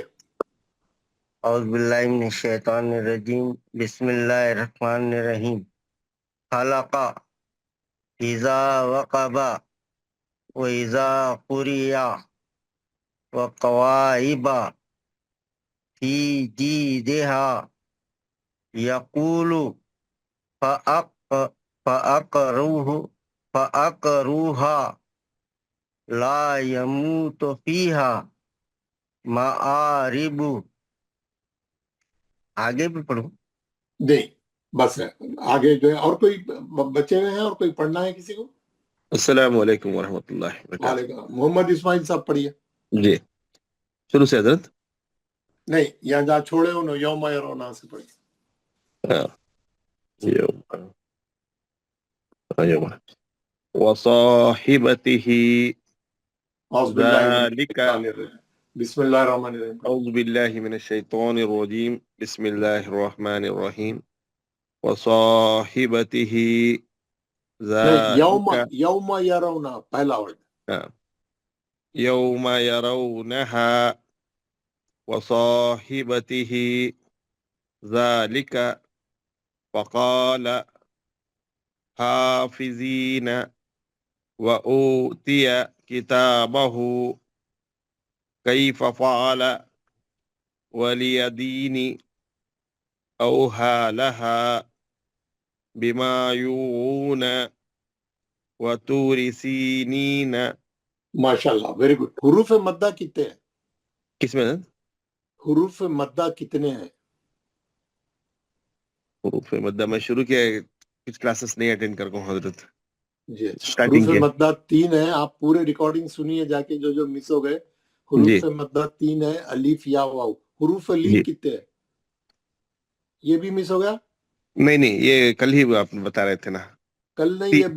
C: اعوذ باللہ من الشیطان الرجیم, بسم اللہ الرحمن الرحیم. خلق اذا وقب واذا قرئ وقوائب فی جیدہا یقول فأقروها لا يموت فیہا مآرب. آگے بھی پڑھوں؟
A: نہیں بس ہے, آگے جو ہے. اور کوئی بچے ہوئے ہیں اور کوئی پڑھنا ہے کسی کو؟
B: السلام علیکم ورحمۃ اللہ وبرکاتہ.
A: وعلیکم. محمد اسماعیل صاحب پڑھیے.
B: جی شروع سے حضرت.
A: نہیں, یہاں جہاں چھوڑے انہوں یوم یرونا سے پڑھیے.
B: وصاحبته
A: اعوذ باللہ من
B: ذلك.
A: الشیطان الرجیم, بسم اللہ الرحمن الرحیم.
B: أعوذ بالله من الشيطان الرجيم بسم الله الرحمن الرحيم. وصاحبته ذلك
A: یوم یرونا پہلا ورڈ.
B: يوم يرونها وصاحبته ذلك فقال حافظين وأوتي كتابه كيف فعل ولي دين أوها لها بما يوعون وطور سينين.
A: माशाल्लाह, वेरी गुड. हुरूफ मद्दा कितने हैं?
B: किसमें है?
A: हुरूफ मद्दा कितने हैं?
B: हुरूफ मद्दा में शुरू किया है, कुछ क्लासेस नहीं अटेंड कर पाऊँ हजरत.
A: जी अच्छा.
B: स्टार्टिंग
A: हुरूफ
B: के
A: मद्दा 3 है. आप पूरे रिकॉर्डिंग सुनिए जाके, जो जो मिस हो गए. हुरूफ मद्दा 3 है, अलीफ या वाव. हुरूफ लीन कितने हैं? ये भी मिस हो गया?
B: नहीं नहीं, ये कल ही आप बता रहे थे ना.
A: कल नहीं, ये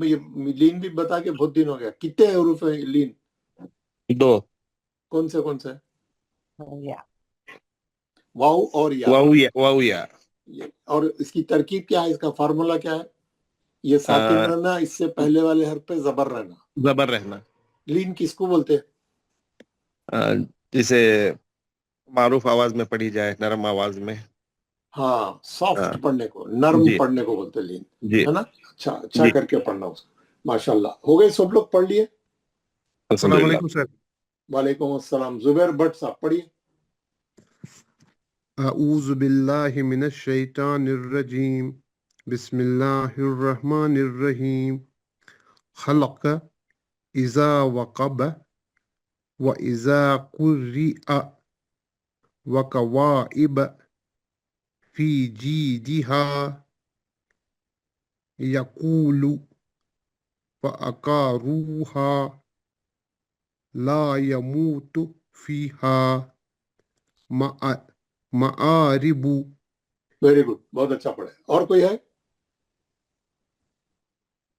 A: लीन भी बता के बहुत दिन हो गया. कितने हैं हुरूफ लीन?
B: 2.
A: कौन से वाव और या.
B: वाव या.
A: और इसकी तरकीब क्या है, इसका फार्मूला क्या है? ये साकिन रहना, इससे पहले वाले हर्फ पे जबर रहना.
B: जबर रहना.
A: लीन किसको बोलते हैं?
B: जिसे मारूफ आवाज में पढ़ी जाए, नरम आवाज में.
A: हाँ, सॉफ्ट पढ़ने को, नरम पढ़ने को बोलते हैं लीन, है ना. अच्छा करके पढ़ना उसको. माशाल्लाह. हो गए सब लोग? पढ़ लिए?
B: अस्सलाम वालेकुम
E: सर.
A: वालेकुम अस्सलाम. जुबैर भट्ट साहब पढ़िए.
K: अऊज़ु बिल्लाहि मिनश शैतानिर रजीम. बिस्मिल्लाहिर रहमानिर रहीम. खलक़ इज़ा वक़ब व इज़ा कुर्रिअ व कवाइब फी जीदिहा यक़ूलु फ़अक़रूहा ला यमूतु फ़ीहा मआरिबु.
A: वेरी गुड, बहुत अच्छा पढ़े. और कोई है?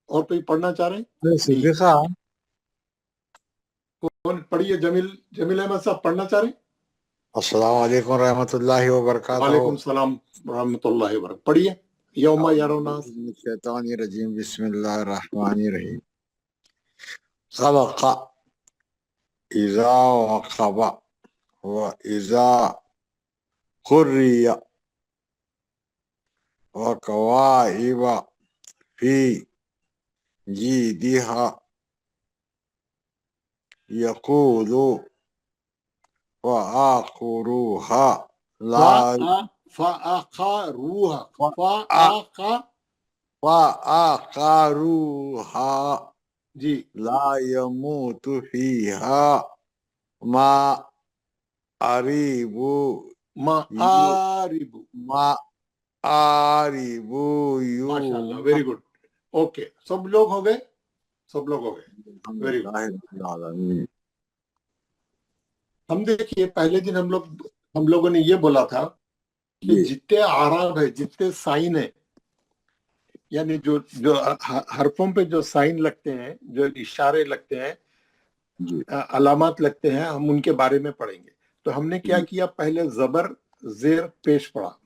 A: और कोई पढ़ना चाह रहे हैं? कौन? पढ़िए. जमील अहमद साहब पढ़ना चाह रहे हैं?
L: अस्सलाम वालेकुम रहमतुल्लाहि व बरकातहू.
A: वालेकुम सलाम रहमतुल्लाहि व बरकातहू. पढ़िए. यौमा यरौनास.
L: शैतानिर रजीम. बिस्मिल्लाहिर रहमानिर रहीम. खलक़ इज़ा वक़ब व इज़ा कुर्रिया व कवाइब फी जीदिहा यक़ूलु फ़अक़रूहा
A: जी
L: ला यमूतु फ़ीहा मआरिबु.
A: माशाल्लाह, वेरी गुड. ओके, सब लोग हो गए? सब लोग हो गए. Very good. हम देखिए, पहले दिन हम लोगों ने ये बोला था कि जितने आराब है, जितने साइन है, यानी जो हरफों पे जो साइन लगते हैं, जो इशारे लगते हैं, अलामत लगते हैं, हम उनके बारे में पढ़ेंगे. तो हमने क्या किया, पहले जबर जेर पेश पढ़ा,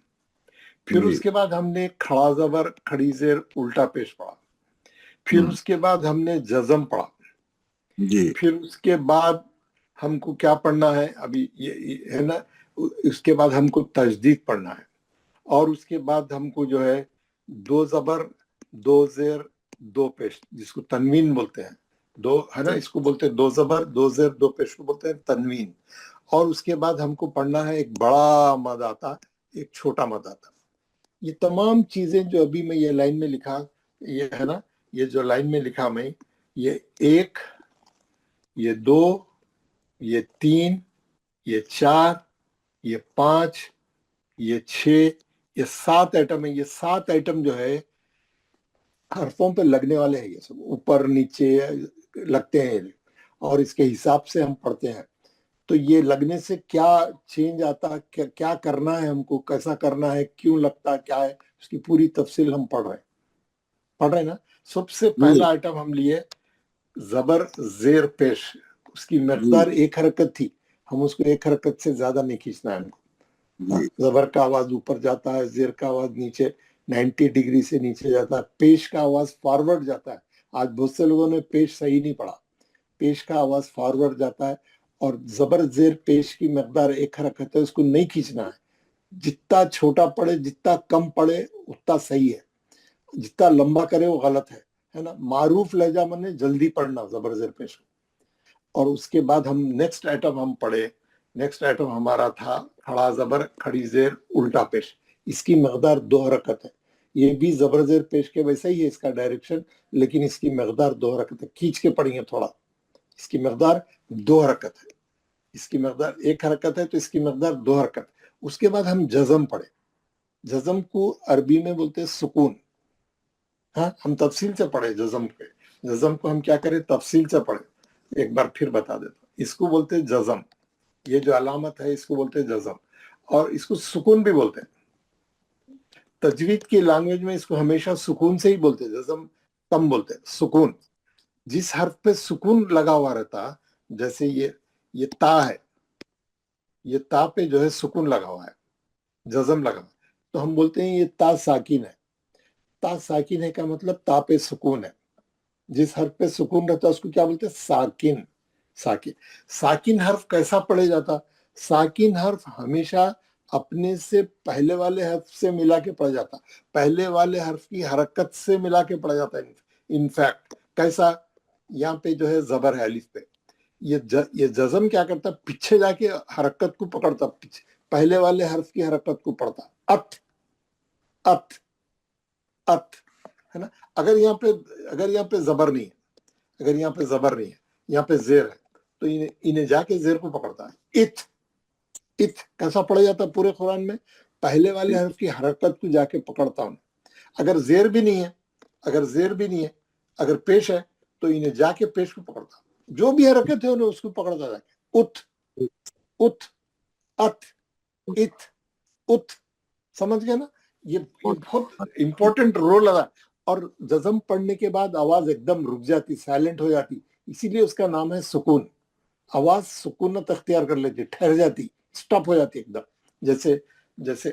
A: फिर उसके बाद हमने खड़ा जबर खड़ी जेर उल्टा पेश पढ़ा, फिर उसके बाद हमने जज़म पढ़ा, फिर उसके बाद हमको क्या पढ़ना है अभी ये है ना, उसके बाद हमको तजदीद पढ़ना है, और उसके बाद हमको जो है 2 जबर 2 जेर 2 पेश, जिसको तनवीन बोलते हैं, 2 है ना, इसको बोलते हैं 2 जबर 2 जेर 2 पेश को बोलते हैं तनवीन. और उसके बाद हमको पढ़ना है एक बड़ा मद आता, एक छोटा मद आता. ये तमाम चीजें जो अभी मैं ये लाइन में लिखा, ये है ना, ये जो लाइन में लिखा मैं, ये 1, ये 2, ये 3, ये 4, ये 5, ये 6, ये 7 आइटम है. ये 7 आइटम जो है हरफों पे लगने वाले हैं. ये सब ऊपर नीचे लगते हैं और इसके हिसाब से हम पढ़ते हैं. तो ये लगने से क्या चेंज आता है, क्या करना है हमको, कैसा करना है, क्यों लगता है, क्या है, उसकी पूरी तफसील हम पढ़ रहे हैं ना. सबसे पहला आइटम हम लिए जबर जेर पेश. उसकी मकदार 1 हरकत थी, हम उसको 1 हरकत से ज्यादा नहीं खींचना है हमको. जबर का आवाज ऊपर जाता है, जेर का आवाज नीचे 90 डिग्री से नीचे जाता है, पेश का आवाज फॉरवर्ड जाता है. आज बहुत से लोगों ने पेश सही नहीं पढ़ा, पेश का आवाज फॉरवर्ड जाता है. और जबर जेर पेश की मकदार 1 हरकत है, उसको नहीं खींचना है. जितना छोटा पड़े, जितना कम पड़े उतना सही है, जितना लंबा करे वो गलत है ना. मारूफ लहजा मने जल्दी पढ़ना जबर जेर पेश. और उसके बाद हम नेक्स्ट आइटम हम पढ़े. नेक्स्ट आइटम हमारा था खड़ा जबर खड़ी जेर उल्टा पेश. इसकी मकदार 2 हरकत है. یہ بھی زبر زیر پیش کے ویسا ہی ہے اس کا ڈائریکشن، لیکن اس کی مقدار 2 حرکت ہے. کھینچ کے پڑھیں گے تھوڑا. اس کی مقدار 2 حرکت ہے. اس کی مقدار 1 حرکت ہے تو اس کی مقدار 2 حرکت. اس کے بعد ہم جزم پڑھیں. جزم کو عربی میں بولتے ہیں سکون. ہاں ہم تفصیل سے پڑھیں جزم پہ. جزم کو ہم کیا کریں؟ تفصیل سے پڑھیں. ایک بار پھر بتا دیتا ہوں. اس کو بولتے ہیں جزم. یہ جو علامت ہے اس کو بولتے ہیں جزم، اور اس کو سکون بھی بولتے ہیں. تجوید کی لینگویج میں اس کو ہمیشہ سکون سے ہی بولتے ہیں، جزم کم بولتے ہیں. سکون، جس حرف پہ سکون لگا ہوا رہتا، جیسے یہ تا ہے، یہ تا پہ جو ہے سکون لگا ہوا ہے، جزم لگا ہوا ہے، تو ہم بولتے ہیں یہ تا ساکن ہے. تا ساکن ہے کا مطلب تا پہ سکون ہے. جس حرف پہ سکون رہتا اس کو کیا بولتے ہیں؟ ساکن. ساکن. ساکن حرف کیسا پڑھے جاتا؟ ساکن حرف ہمیشہ اپنے سے پہلے والے حرف سے ملا کے پڑھا جاتا، پہلے والے حرف کی حرکت سے ملا کے پڑھا جاتا ہے. انفیکٹ کیسا؟ یہاں پہ جو ہے زبر ہے الف پہ، یہ جزم کیا کرتا؟ پیچھے جا کے حرکت کو پکڑتا، پیچھے پہلے والے حرف کی حرکت کو پڑھتا. ات ات ات ہے نا. اگر یہاں پہ زبر نہیں ہے، اگر یہاں پہ زبر نہیں ہے، یہاں پہ زیر ہے، تو انہیں جا کے زیر کو پکڑتا ہے. ات ات کیسا پڑھا جاتا ہے پورے قرآن میں؟ پہلے والے حرف کی حرکت کو جا کے پکڑتا ہوں. اگر زیر بھی نہیں ہے، اگر پیش ہے تو انہیں جا کے پیش کو پکڑتا. جو بھی حرکت ہے انہیں اس کو پکڑتا جا کے. ات ات ات ات ات. سمجھ گئے نا؟ یہ بہت امپورٹنٹ رول ادا. اور جزم پڑھنے کے بعد آواز ایک دم رک جاتی، سائلنٹ ہو جاتی، اسی لیے اس کا نام ہے سکون. آواز سکونت اختیار کر لیتی، ٹھہر جاتی، سٹاپ ہو جاتی ایک دم. جیسے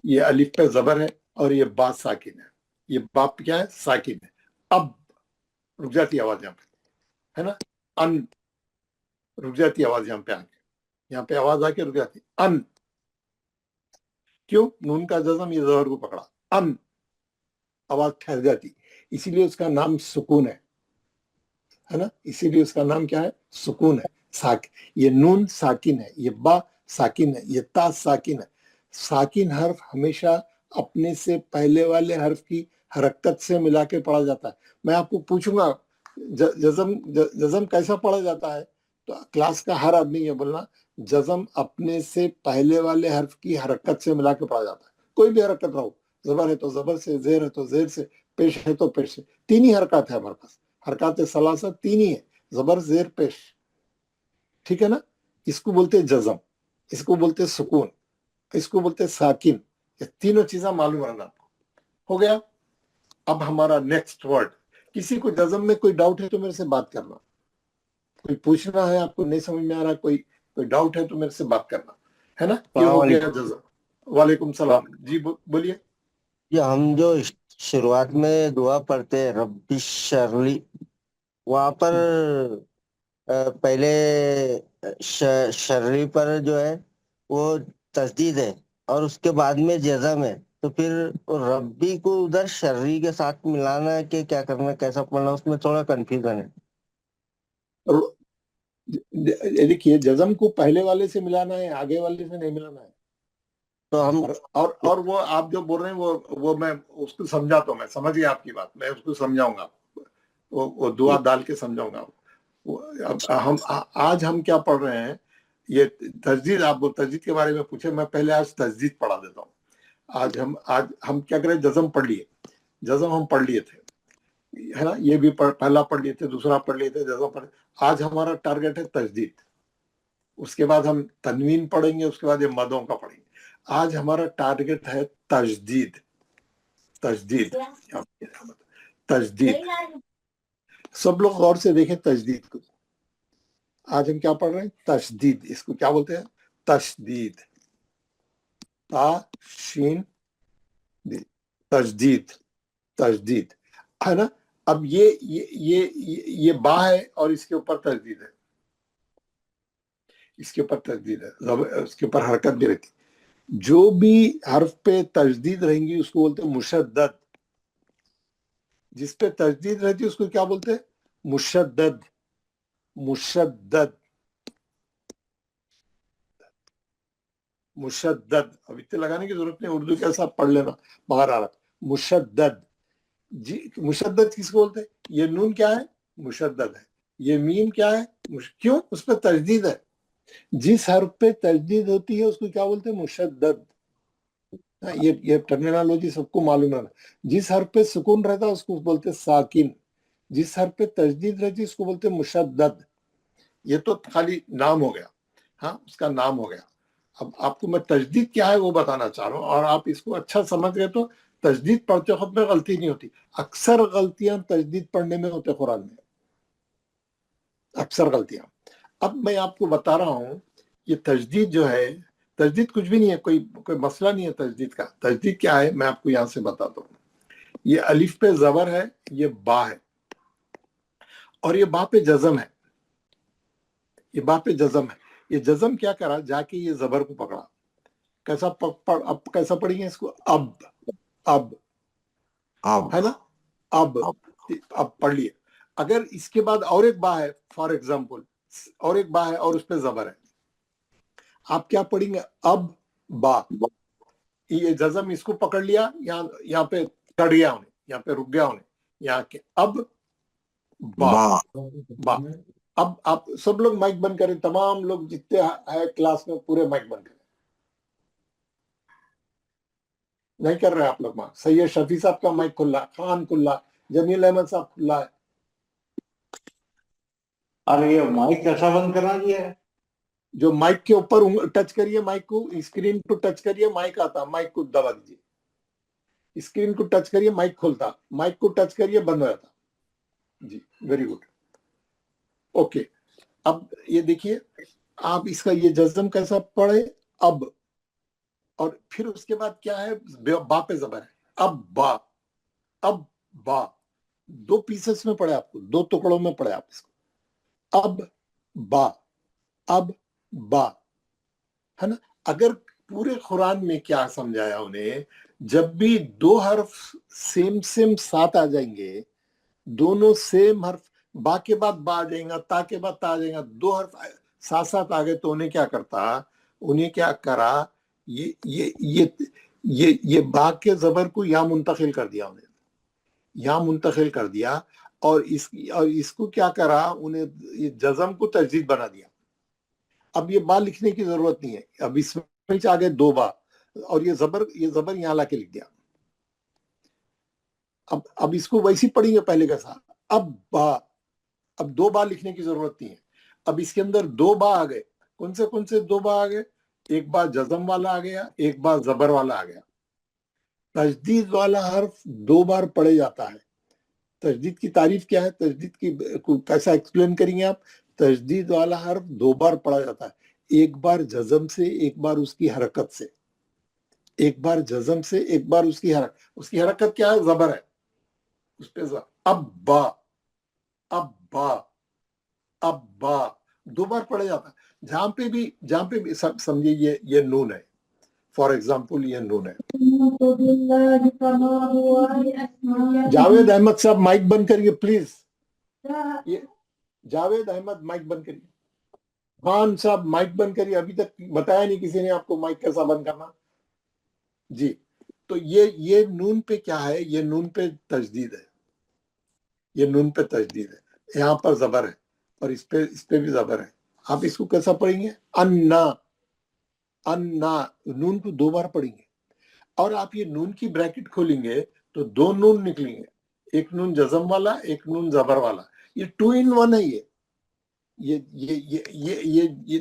A: یہ الف پہ زبر ہے اور یہ با ساکن ہے. یہ باپ کیا ہے؟ ساکن ہے. اب رک جاتی آواز یہاں پہ، ہے نا. ان رک جاتی آواز یہاں پہ آ کے، یہاں پہ آواز آ کے رک جاتی. ان کیوں؟ نون کا جزم یہ زبر کو پکڑا. ان آواز ٹھہر جاتی، اسی لیے اس کا نام سکون ہے نا. اسی لیے اس کا نام کیا ہے؟ سکون ہے. یہ نون ساکن ہے، یہ با ساکن ہے، یہ تا ساکن ہے. ساکن حرف ہمیشہ اپنے سے پہلے والے حرف کی حرکت سے ملا کے پڑھا جاتا ہے. میں آپ کو پوچھوں گا جزم کیسا پڑھا جاتا ہے، تو کلاس کا ہر آدمی یہ بولنا جزم اپنے سے پہلے والے حرف کی حرکت سے ملا کے پڑھا جاتا ہے. کوئی بھی حرکت رہو، زبر ہے تو زبر سے، زیر ہے تو زیر سے، پیش ہے تو پیش سے. 3 ہی حرکات ہے ہمارے پاس، حرکات ثلاثہ 3 ہی ہے، زبر زیر پیش. ٹھیک ہے نا. اس کو بولتے جزم، اس کو بولتے سکون، اس کو بولتے ساکن. یہ تینوں چیزیں معلوم رہنا آپ کو. ہو گیا. اب ہمارا نیکسٹ ورڈ. کسی کو جزم میں کوئی ڈاؤٹ ہے تو میرے سے بات کرنا، کوئی پوچھنا ہے، آپ کو نہیں سمجھ میں آ رہا، کوئی ڈاؤٹ ہے تو میرے سے بات کرنا، ہے نا. یہ ہو گیا جزم. وعلیکم السلام. جی بولیے.
C: یہ ہم جو شروعات میں دعا پڑھتے ہیں رب شرلی، وہاں پر پہلے شرری پر جو ہے وہ تشدید ہے اور اس کے بعد میں جزم ہے، تو پھر ربی کو ادھر شرری کے ساتھ ملانا ہے کہ کیا کرنا، کیسا پڑھنا، اس میں تھوڑا کنفیوژن ہے.
A: دیکھیے جزم کو پہلے والے سے ملانا ہے، آگے والے سے نہیں ملانا ہے.
C: تو ہم
A: اور وہ آپ جو بول رہے ہیں وہ میں اس کو سمجھاتا ہوں. میں سمجھ گیا آپ کی بات، میں اس کو سمجھاؤں گا، وہ دعا ڈال کے سمجھاؤں گا. آج ہم کیا پڑھ رہے ہیں؟ یہ تجدید. آپ تجدید کے بارے میں پوچھے، میں پہلے آج تجدید پڑھا دیتا ہوں. آج ہم کیا کریں؟ جزم پڑھ لیے، جزم ہم پڑھ لیے تھے، ہے نا. یہ بھی پہلا پڑھ لیے تھے، دوسرا پڑھ لیے تھے، جزم پڑھ. آج ہمارا ٹارگیٹ ہے تجدید. اس کے بعد ہم تنوین پڑھیں گے، اس کے بعد یہ مدوں کا پڑھیں گے. آج ہمارا ٹارگیٹ ہے تجدید. تجدید تجدید. سب لوگ غور سے دیکھیں تجدید کو. آج ہم کیا پڑھ رہے ہیں؟ تشدید. اس کو کیا بولتے ہیں؟ تشدید. تا شین دی. تجدید. تجدید ہے نا. اب یہ با ہے اور اس کے اوپر تجدید ہے، اس کے اوپر تجدید ہے، اس کے اوپر حرکت بھی رہتی. جو بھی حرف پہ تجدید رہیں گی اس کو بولتے ہیں مشدد. جس پہ تجدید رہتی ہے اس کو کیا بولتے ہیں؟ مشدد. مشدد. مشدد. اب اتنے لگانے کی ضرورت نہیں، اردو کے ساتھ پڑھ لینا، باہر آ رہا. मुशद्दद। जी मुशद्दद किसको बोलते हैं? ये नून क्या है? मुशद्दद है। ये मीम क्या है? क्यों? उस पर तजदीद है। जिस हर्फ पे तजदीद होती है उसको क्या बोलते हैं? मुशद्दद। ये टर्मिनोलॉजी सबको मालूम है। जिस हर्फ पे सुकून रहता है उसको बोलते हैं साकिन, जिस हर्फ पे तजदीद रहती है उसको बोलते हैं मुशद्दद। ये तो खाली नाम हो गया, हाँ उसका नाम हो गया। अब आपको मैं तजदीद क्या है वो बताना चाह रहा हूँ, और आप इसको अच्छा समझ गए तो तजदीद पढ़ते वक्त में गलती नहीं होती। अक्सर गलतियां तजदीद पढ़ने में होते कुरान में, अक्सर गलतियां। अब मैं आपको बता रहा हूँ ये तजदीद जो है, तजदीद कुछ भी नहीं है, कोई मसला नहीं है तजदीद का। तजदीद क्या है मैं आपको यहाँ से बताता हूँ। ये अलिफ पे जबर है, ये बा है, और ये बा पे जज़म है। ये बा पे जज़म है। ये जज़म क्या करा, जाके ये जबर को पकड़ा। कैसा अब कैसा पढ़ेंगे इसको? अब है ना, अब पढ़ लिए। अगर इसके बाद और एक बा है, फॉर एग्जाम्पल और एक बा है और उस पर जबर है, आप क्या पढ़ेंगे? अब बा। ये जज़म इसको पकड़ लिया, यहाँ पे चढ़ गया उन्हें, यहाँ पे रुक गया उन्हें, यहाँ के अब बा। अब आप सब लोग माइक बंद करें, तमाम लोग जितने हैं क्लास में पूरे माइक बंद करें। नहीं कर रहे आप लोग? माँ सैयद शफी साहब का माइक खुला, खान खुला, जमील अहमद साहब खुला है।
M: अरे ये माइक कैसा बंद करा दिया है?
A: जो माइक के ऊपर टच करिए, माइक को स्क्रीन को टच करिए, माइक आता, माइक को दबा दीजिए। स्क्रीन को टच करिए, माइक खुलता, माइक को टच करिए, बंद हो जाता। जी वेरी गुड, ओके। अब ये देखिए आप इसका ये जज़म कैसा पढ़े, अब, और फिर उसके बाद क्या है? बा पे जबर है, अब बा। दो पीसेस में पढ़े आपको, दो टुकड़ों में पढ़े आप इसको। अब बा, है ना। अगर पूरे कुरान में क्या समझाया उन्हें, जब भी दो हर्फ सेम साथ आ जाएंगे, दोनों सेम हर्फ, बा के बाद बा आ जाएगा, ता के बाद ता आ जाएगा, दो हर्फ साथ साथ आ गए तो उन्हें क्या करता? उन्हें क्या करा? ये बा के जबर को या मुंतकिल कर दिया उन्हें, या मुंतकिल कर दिया, और इसको क्या करा? उन्हें ये जज़म को तजदीद बना दिया। अब ये बा लिखने की जरूरत नहीं है, अब इसमें आ गए दो बा, और ये जबर यहाँ ला के लिख दिया। अब इसको वैसे पढ़ेंगे पहले कैसा? अब बा, अब दो बा लिखने की जरूरत नहीं है। अब इसके अंदर दो बा आ गए। कौन से दो बा आ गए? एक बार जज़म वाला आ गया, एक बार जबर वाला आ गया। तजदीद वाला हर्फ दो बार पढ़े जाता है। तजदीद की तारीफ क्या है? तजदीद की कैसा एक्सप्लेन करेंगे आप? तजदीद वाला हर्फ दो बार पढ़ा जाता है, एक बार जज़म से, एक बार उसकी हरकत से। एक बार जज़म से, एक बार उसकी हरकत क्या है? जबर है, उस पे अब बा दो बार पढ़ा जाता है। जहां पे भी समझिए ये नून है, फॉर एग्जाम्पल ये नून है। जावेद अहमद साहब माइक बंद करिए प्लीज। ये जावेद अहमद माइक बंद करिए। खान साहब माइक बंद करिए, अभी तक बताया नहीं किसी ने आपको माइक कैसा बंद करना। जी तो ये नून पे क्या है? ये नून पे तजदीद है, ये नून पे तजदीद है। यहाँ पर जबर है और इस पे भी जबर है। आप इसको कैसा पढ़ेंगे? अन्ना नून को दो बार पढ़ेंगे, और आप ये नून की ब्रैकेट खोलेंगे तो दो नून निकलेंगे, एक नून जज़म वाला, एक नून जबर वाला। ये 2 in 1 है। ये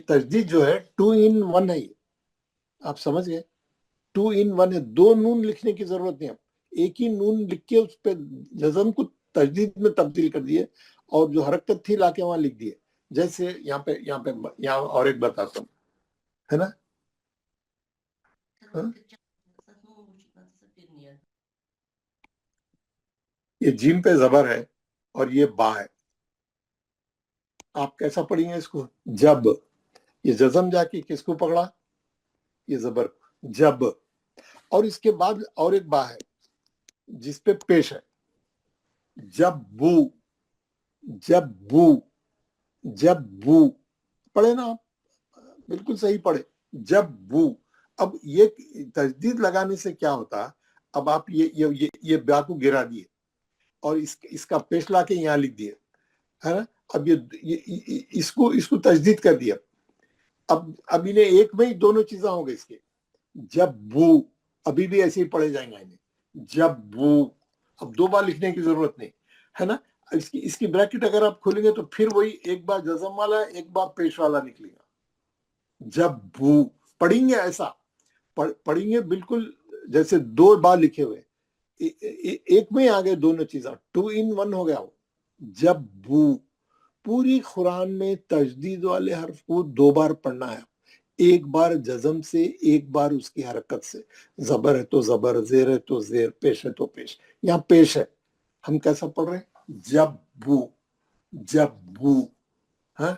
A: तजदीद जो है 2 in 1 है। ये आप समझ गए? 2 in 1 है। दो नून लिखने की जरूरत नहीं है, एक ही नून लिख के उस पे जज़म को तजदीद में तब्दील कर दिए, और जो हरकत थी लाके वहां लिख दिए। जैसे यहाँ और एक बताता हूँ, है ना। ये जीम पे जबर है और ये बा है। आप कैसा पढ़ेंगे इसको? जब। ये जज़म जाके किसको पकड़ा? ये जबर, जब। और इसके बाद और एक बा है जिस पे पेश है, जब बू पढ़े ना आप, बिल्कुल सही पढ़े, जब बू। अब ये तजदीद लगाने से क्या होता? اب آپ یہ با کو گرا دیے اور اس کا پیش لا کے یہاں لکھ دیے ہے نا. اب یہ اس کو تجدید کر دیا. اب انہیں ایک میں ہی دونوں چیزیں ہوں گے اس کے. جب بو ابھی بھی ایسے ہی پڑھے جائیں گے انہیں. جب بو اب دو بار لکھنے کی ضرورت نہیں ہے نا. اس کی بریکٹ اگر آپ کھولیں گے تو پھر وہی ایک بار جزم والا ایک بار پیش والا نکلے گا. جب بو پڑھیں گے ایسا پڑھیں گے بالکل جیسے دو بار لکھے ہوئے ایک میں آ گئے دونوں چیزیں 2 in 1 ہو گیا وہ. جب بو پوری قرآن میں تجدید والے حرف کو 2 بار پڑھنا ہے. ایک بار جزم سے ایک بار اس کی حرکت سے. زبر ہے تو زبر, زیر ہے تو زیر, پیش ہے تو پیش. یہاں پیش ہے ہم کیسا پڑھ رہے ہیں جب بو ہاں.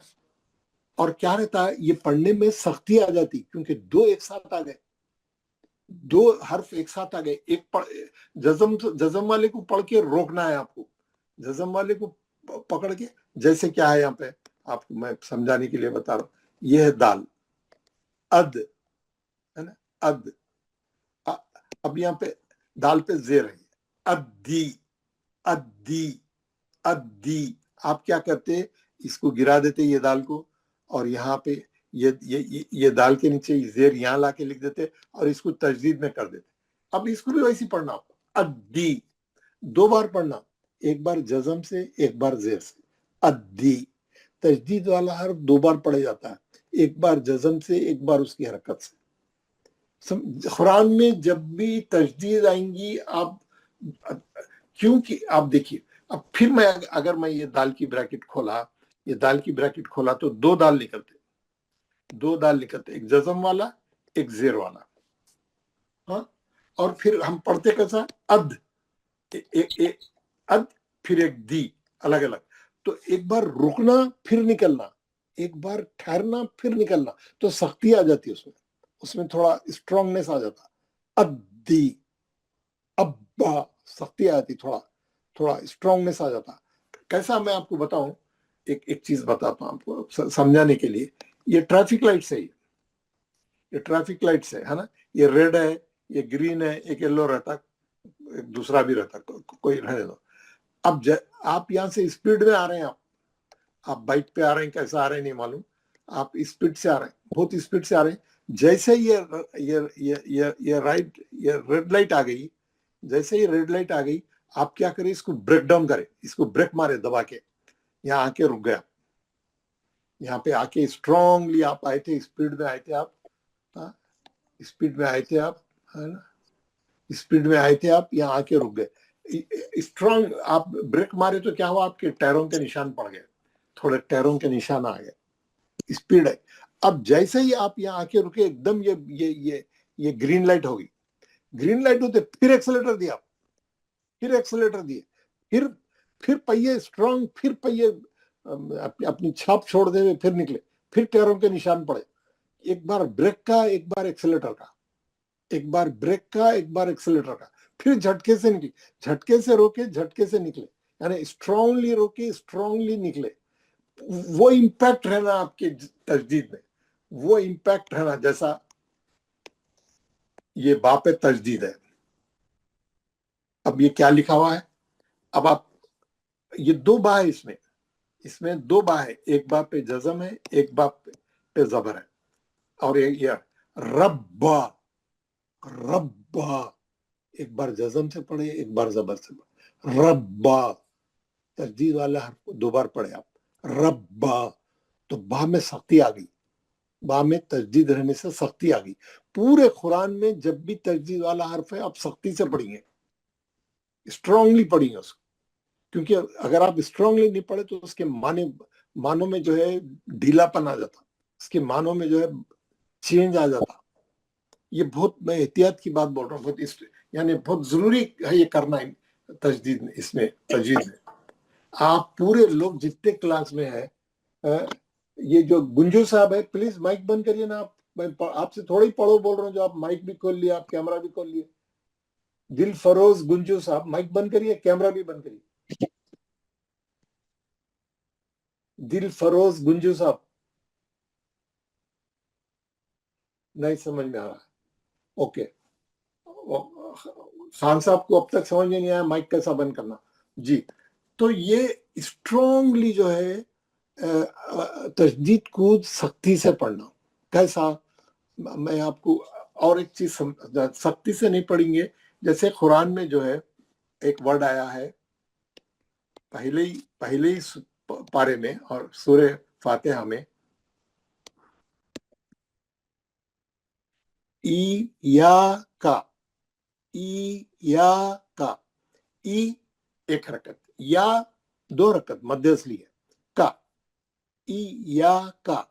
A: اور کیا رہتا ہے یہ پڑھنے میں سختی آ جاتی کیونکہ دو ایک ساتھ آ گئے, دو حرف ایک ساتھ آ گئے. ایک جزم والے کو پڑھ کے روکنا ہے آپ کو. جزم والے کو پکڑ کے جیسے کیا ہے یہاں پہ آپ کو میں سمجھانے کے لیے بتا رہا ہوں. یہ ہے دال اد ہے نا اد. اب یہاں پہ دال پہ زیر ہے ادی ادی ادی. آپ کیا کرتے اس کو گرا دیتے یہ دال کو اور یہاں پہ یہ دال کے نیچے زیر یہاں لا کے لکھ دیتے اور اس کو تجدید میں کر دیتے. اب اس کو بھی ویسے پڑھنا ادی 2 بار پڑھنا. ایک بار جزم سے ایک بار زیر سے. ادی تجدید والا حرف 2 بار پڑھا جاتا ہے. ایک بار جزم سے ایک بار اس کی حرکت سے. قرآن میں جب بھی تجدید آئیں گی آپ کیونکہ آپ دیکھیے اب پھر میں اگر میں یہ دال کی بریکٹ کھولا تو 2 دال نکلتے. ایک جزم والا ایک زیر والا ہاں. اور پھر ہم پڑھتے کیسا اد اد پھر ایک دی الگ الگ. تو ایک بار رکنا پھر نکلنا, ایک بار ٹھہرنا پھر نکلنا تو سختی آ جاتی ہے اس میں تھوڑا اسٹرانگنیس آ جاتا. ادی ابا سختی آتی تھوڑا اسٹرانگنیس آ جاتا. کیسا میں آپ کو بتاؤں ایک چیز بتاتا ہوں آپ کو سمجھانے کے لیے. یہ ٹریفک لائٹ سے ہے نا. یہ ریڈ ہے یہ گرین ہے ایک یلو رہتا ایک دوسرا بھی رہتا کوئی رہنے دو. اب آپ یہاں سے اسپیڈ میں آ رہے ہیں آپ بائک پہ آ رہے ہیں کیسا آ رہے ہیں نہیں معلوم. آپ اسپیڈ سے آ رہے ہیں بہت اسپیڈ سے آ رہے ہیں. جیسے یہ ریڈ لائٹ آ گئی جیسے ہی ریڈ لائٹ آ گئی آپ کیا کریں اس کو بریک ڈاؤن کریں. اس کو بریک مارے دبا کے یہاں آ کے رک گیا. یہاں پہ آ کے اسٹرانگلی آپ آئے تھے اسپیڈ میں آئے تھے اسپیڈ میں آئے تھے آپ یہاں آ کے رک گئے. اسٹرانگ آپ بریک مارے تو کیا ہوا آپ کے ٹائروں کے نشان پڑ گئے. تھوڑے ٹائروں کے نشان آ گئے اسپیڈ ہے. اب جیسے ہی آپ یہاں آ کے رکے ایک دم یہ گرین لائٹ ہوگی. گرین لائٹ ہوتے پھر ایکسیلیٹر دیا پھر پہیے اسٹرانگ پھر پہیے اپنی چھاپ چھوڑ دے ہوئے پھر نکلے پھر ٹائروں کے نشان پڑے. ایک بار بریک کا ایک بار ایکسیلیٹر کا ایک بار بریک کا ایک بار ایکسیلیٹر کا پھر جھٹکے سے نکلے جھٹکے سے روکے جھٹکے سے نکلے یعنی اسٹرانگلی روکے اسٹرانگلی نکلے. وہ امپیکٹ رہنا آپ کے تجدید میں وہ امپیکٹ رہنا جیسا یہ باپ تجدید ہے. اب یہ کیا لکھا ہوا ہے اب آپ یہ 2 با ہے اس میں 2 با ہے. ایک با پہ جزم ہے ایک با پہ زبر ہے اور یہ ربا ایک بار جزم سے پڑھے ایک بار زبر سے پڑھے. ربا تجدید والا حرف کو 2 بار پڑھے آپ ربا تو با میں سختی آ گئی. با میں تجدید رہنے سے سختی آ گئی. پورے قرآن میں جب بھی تجدید والا حرف ہے آپ سختی سے پڑھیں گے اسٹرانگلی پڑھیں گے اس کو کیونکہ اگر آپ اسٹرانگلی نہیں پڑھے تو اس کے معنوں میں جو ہے ڈھیلا پن آ جاتا. اس کے معنوں میں جو ہے چینج آ جاتا. یہ بہت میں احتیاط کی بات بول رہا ہوں یعنی بہت ضروری ہے یہ کرنا تجدید میں اس میں تجدید میں. آپ پورے لوگ جتنے کلاس میں ہیں یہ جو گنجو صاحب ہے پلیز مائک بند کریے نا. آپ سے تھوڑا ہی پڑھو بول رہا ہوں جو آپ مائک بھی کھول لیا آپ کیمرہ بھی کھول لیے. دل فروز گنجو صاحب مائک بند کریے کیمرہ بھی بند کریے. دل فروز گنجو صاحب نہیں سمجھ میں آ رہا ہے اوکے खान साहब को अब तक समझ में नहीं आया माइक कैसा बंद करना जी। तो ये स्ट्रांगली जो है तजदीद को सख्ती से पढ़ना। कैसा, मैं आपको और एक चीज सख्ती से नहीं पढ़ेंगे, जैसे कुरान में जो है एक वर्ड आया है पहले ही पारे में और सूरह फातिहा में, इयाका, ई एक हरकत, या दो हरकत मध्य असली है, का, इयाका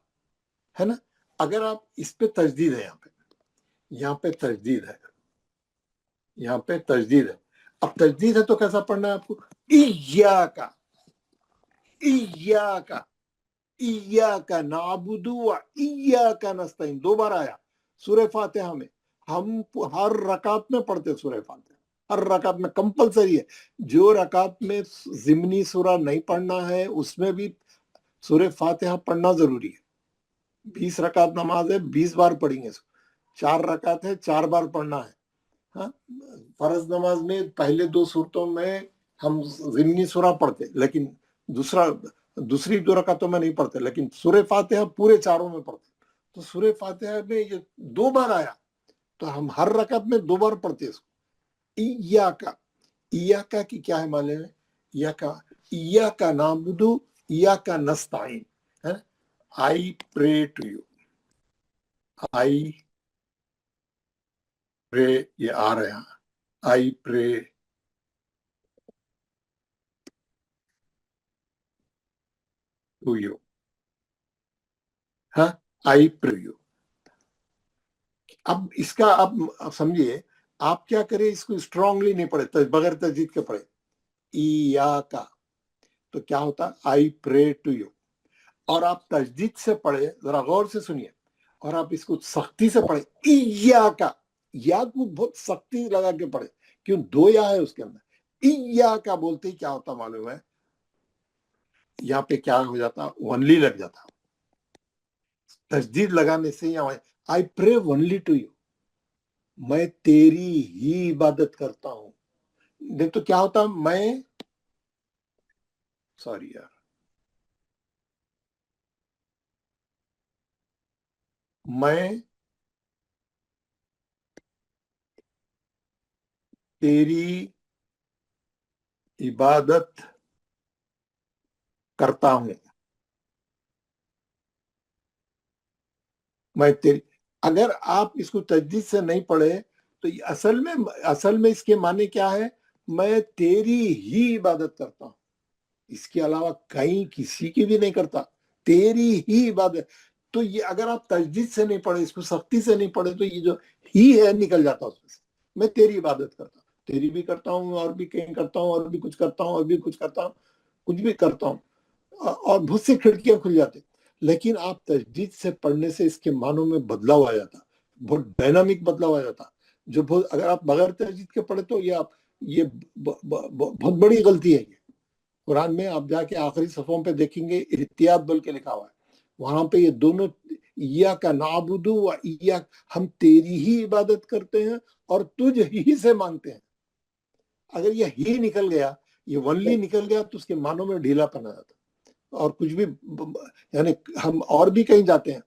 A: है ना। अगर आप इस पे तजदीद है, यहाँ पे तजदीद है, यहाँ पे तजदीद है। अब तजदीद है तो कैसा पढ़ना है आपको, इयाका, इयाका, इयाका नाबुदु व इयाका नस्तईन, दो बार आया सूरह फातिहा में। हम हर रकात में पढ़ते सूरह फातिहा, हर रकात में कंपलसरी है। जो रकात में ज़िमनी सूरा नहीं पढ़ना है उसमें भी सूरह फातिहा पढ़ना जरूरी है। 20 रकात नमाज है, 20 बार पढ़ेंगे। 4 रकात है, 4 बार पढ़ना है। हाँ, फर्ज नमाज में पहले 2 सूरतों में हम ज़िमनी सूरा पढ़ते, लेकिन दूसरी 2 रकातों में नहीं पढ़ते, लेकिन सूरह फातिहा पूरे 4 में पढ़ते। तो सूरह फातिहा में ये 2 बार आया तो हम हर रकात में 2 बार पढ़ते इसको। इयाका की क्या है मालूम है, इयाका नाबुदु इयाका नस्ताइन है। I pray to you, I pray, ये आ रहे हैं, आई प्रे टू यू, हाँ, आई प्रे यू। अब इसका आप समझिए, आप क्या करें, इसको स्ट्रांगली नहीं पढ़े, बगैर तजदीद के पढ़े, इयाका, तो क्या होता, आई प्रे टू यू। और आप तजदीद से पढ़े, जरा गौर से सुनिए, और आप इसको सख्ती से पढ़े, इयाका, या को बहुत सख्ती लगा के पढ़े, क्यों, 2 या है उसके अंदर। इयाका बोलते ही क्या होता मालूम है, यहाँ पे क्या हो जाता, वनली लग जाता। तजदीद लगाने से यहाँ I pray only to you, मैं तेरी ही इबादत करता हूं। नहीं तो क्या होता, मैं, सॉरी यार, मैं तेरी इबादत करता हूं, मैं तेरी। अगर आप इसको तजदीद से नहीं पढ़े तो असल में इसके माने क्या है, मैं तेरी ही इबादत करता हूं, इसके अलावा कहीं किसी की भी नहीं करता, तेरी ही इबादत। तो ये अगर आप तजदीद से नहीं पढ़े, इसको सख्ती से नहीं पढ़े, तो ये जो ही है निकल जाता उसमें से। मैं तेरी इबादत करता हूँ, तेरी भी करता हूँ, और भी कहीं करता हूँ, और भी कुछ करता हूँ, और भी कुछ करता हूँ, कुछ भी करता हूँ, और बहुत सी खिड़कियां खुल जाती। लेकिन आप तजदीद से पढ़ने से इसके मानों में बदलाव आ जाता, बहुत डायनामिक बदलाव आ जाता, जो बहुत, अगर आप बगैर तजदीद के पढ़े तो ये बहुत बड़ी गलती है। ये कुरान में आप जाके आखिरी सफ़ों पे देखेंगे, इहतियात बोल के लिखा हुआ है, वहां पे ये दोनों, इय्याका नाबुदु व इय्याक, हम तेरी ही इबादत करते हैं और तुझ ही से मांगते हैं। अगर ये ही निकल गया, ये वनली निकल गया, तो उसके मानों में ढीलापन आ जाता। और कुछ भी, यानी हम और भी कहीं जाते हैं,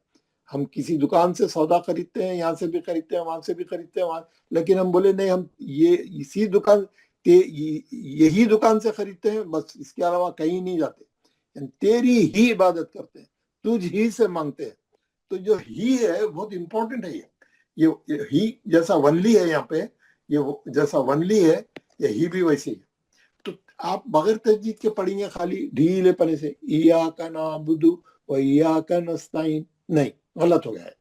A: हम किसी दुकान से सौदा खरीदते हैं, यहाँ से भी खरीदते हैं, वहां से भी खरीदते हैं, वहां, लेकिन हम बोले नहीं, हम ये इसी दुकान, यही दुकान से खरीदते हैं, बस इसके अलावा कहीं नहीं जाते, तेरी ही इबादत करते हैं, तुझ ही से मांगते हैं। तो जो ही है बहुत इंपॉर्टेंट है। ये ही जैसा वनली है, यहाँ पे ये जैसा वनली है, ये ही भी वैसे ही। तो आप बगैर तजदीद के पढ़ेंगे खाली ढीले पने से, इय्याका नअबुदु व इय्याका नस्ताईन, नहीं, गलत हो गया है,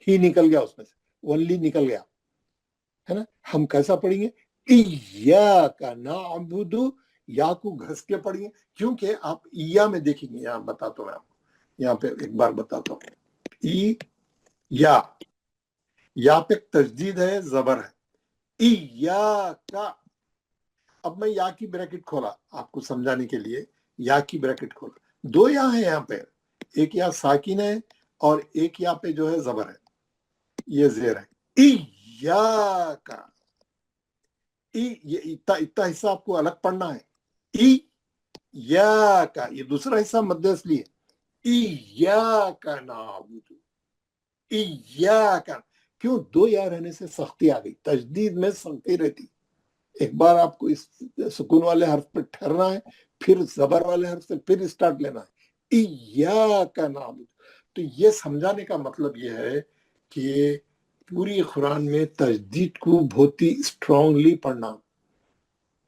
A: ही निकल गया उसमें से, वनली निकल गया है ना। हम कैसा पढ़ेंगे, इय्याका नअबुदु, या को घस के पढ़ेंगे, क्योंकि आप इया में देखेंगे, यहाँ बताता हूँ मैं आपको, यहाँ पे एक बार बताता हूँ, ई या पे तजदीद है, जबर है, इय्याका। अब मैं या की ब्रैकेट खोला आपको समझाने के लिए, या की ब्रैकेट खोला, 2 या है यहाँ पे, एक या साकिन है और एक या पे जो है जबर है, ये जेर है, इय्याका, ये इतना इतना हिस्सा आपको अलग पढ़ना है। ई या का, ये दूसरा हिस्सा मध्य असली है। या का नाबुदु, या का, क्यों दो या रहने से सख्ती आ गई, तजदीद में सख्ती रहती। एक बार आपको इस सुकून वाले हर्फ पे ठहरना है, फिर जबर वाले हर्फ से फिर स्टार्ट लेना है, या का नाबुदु। तो ये समझाने का मतलब ये है कि पूरी कुरान में तजदीद को बहुत ही स्ट्रांगली पढ़ना,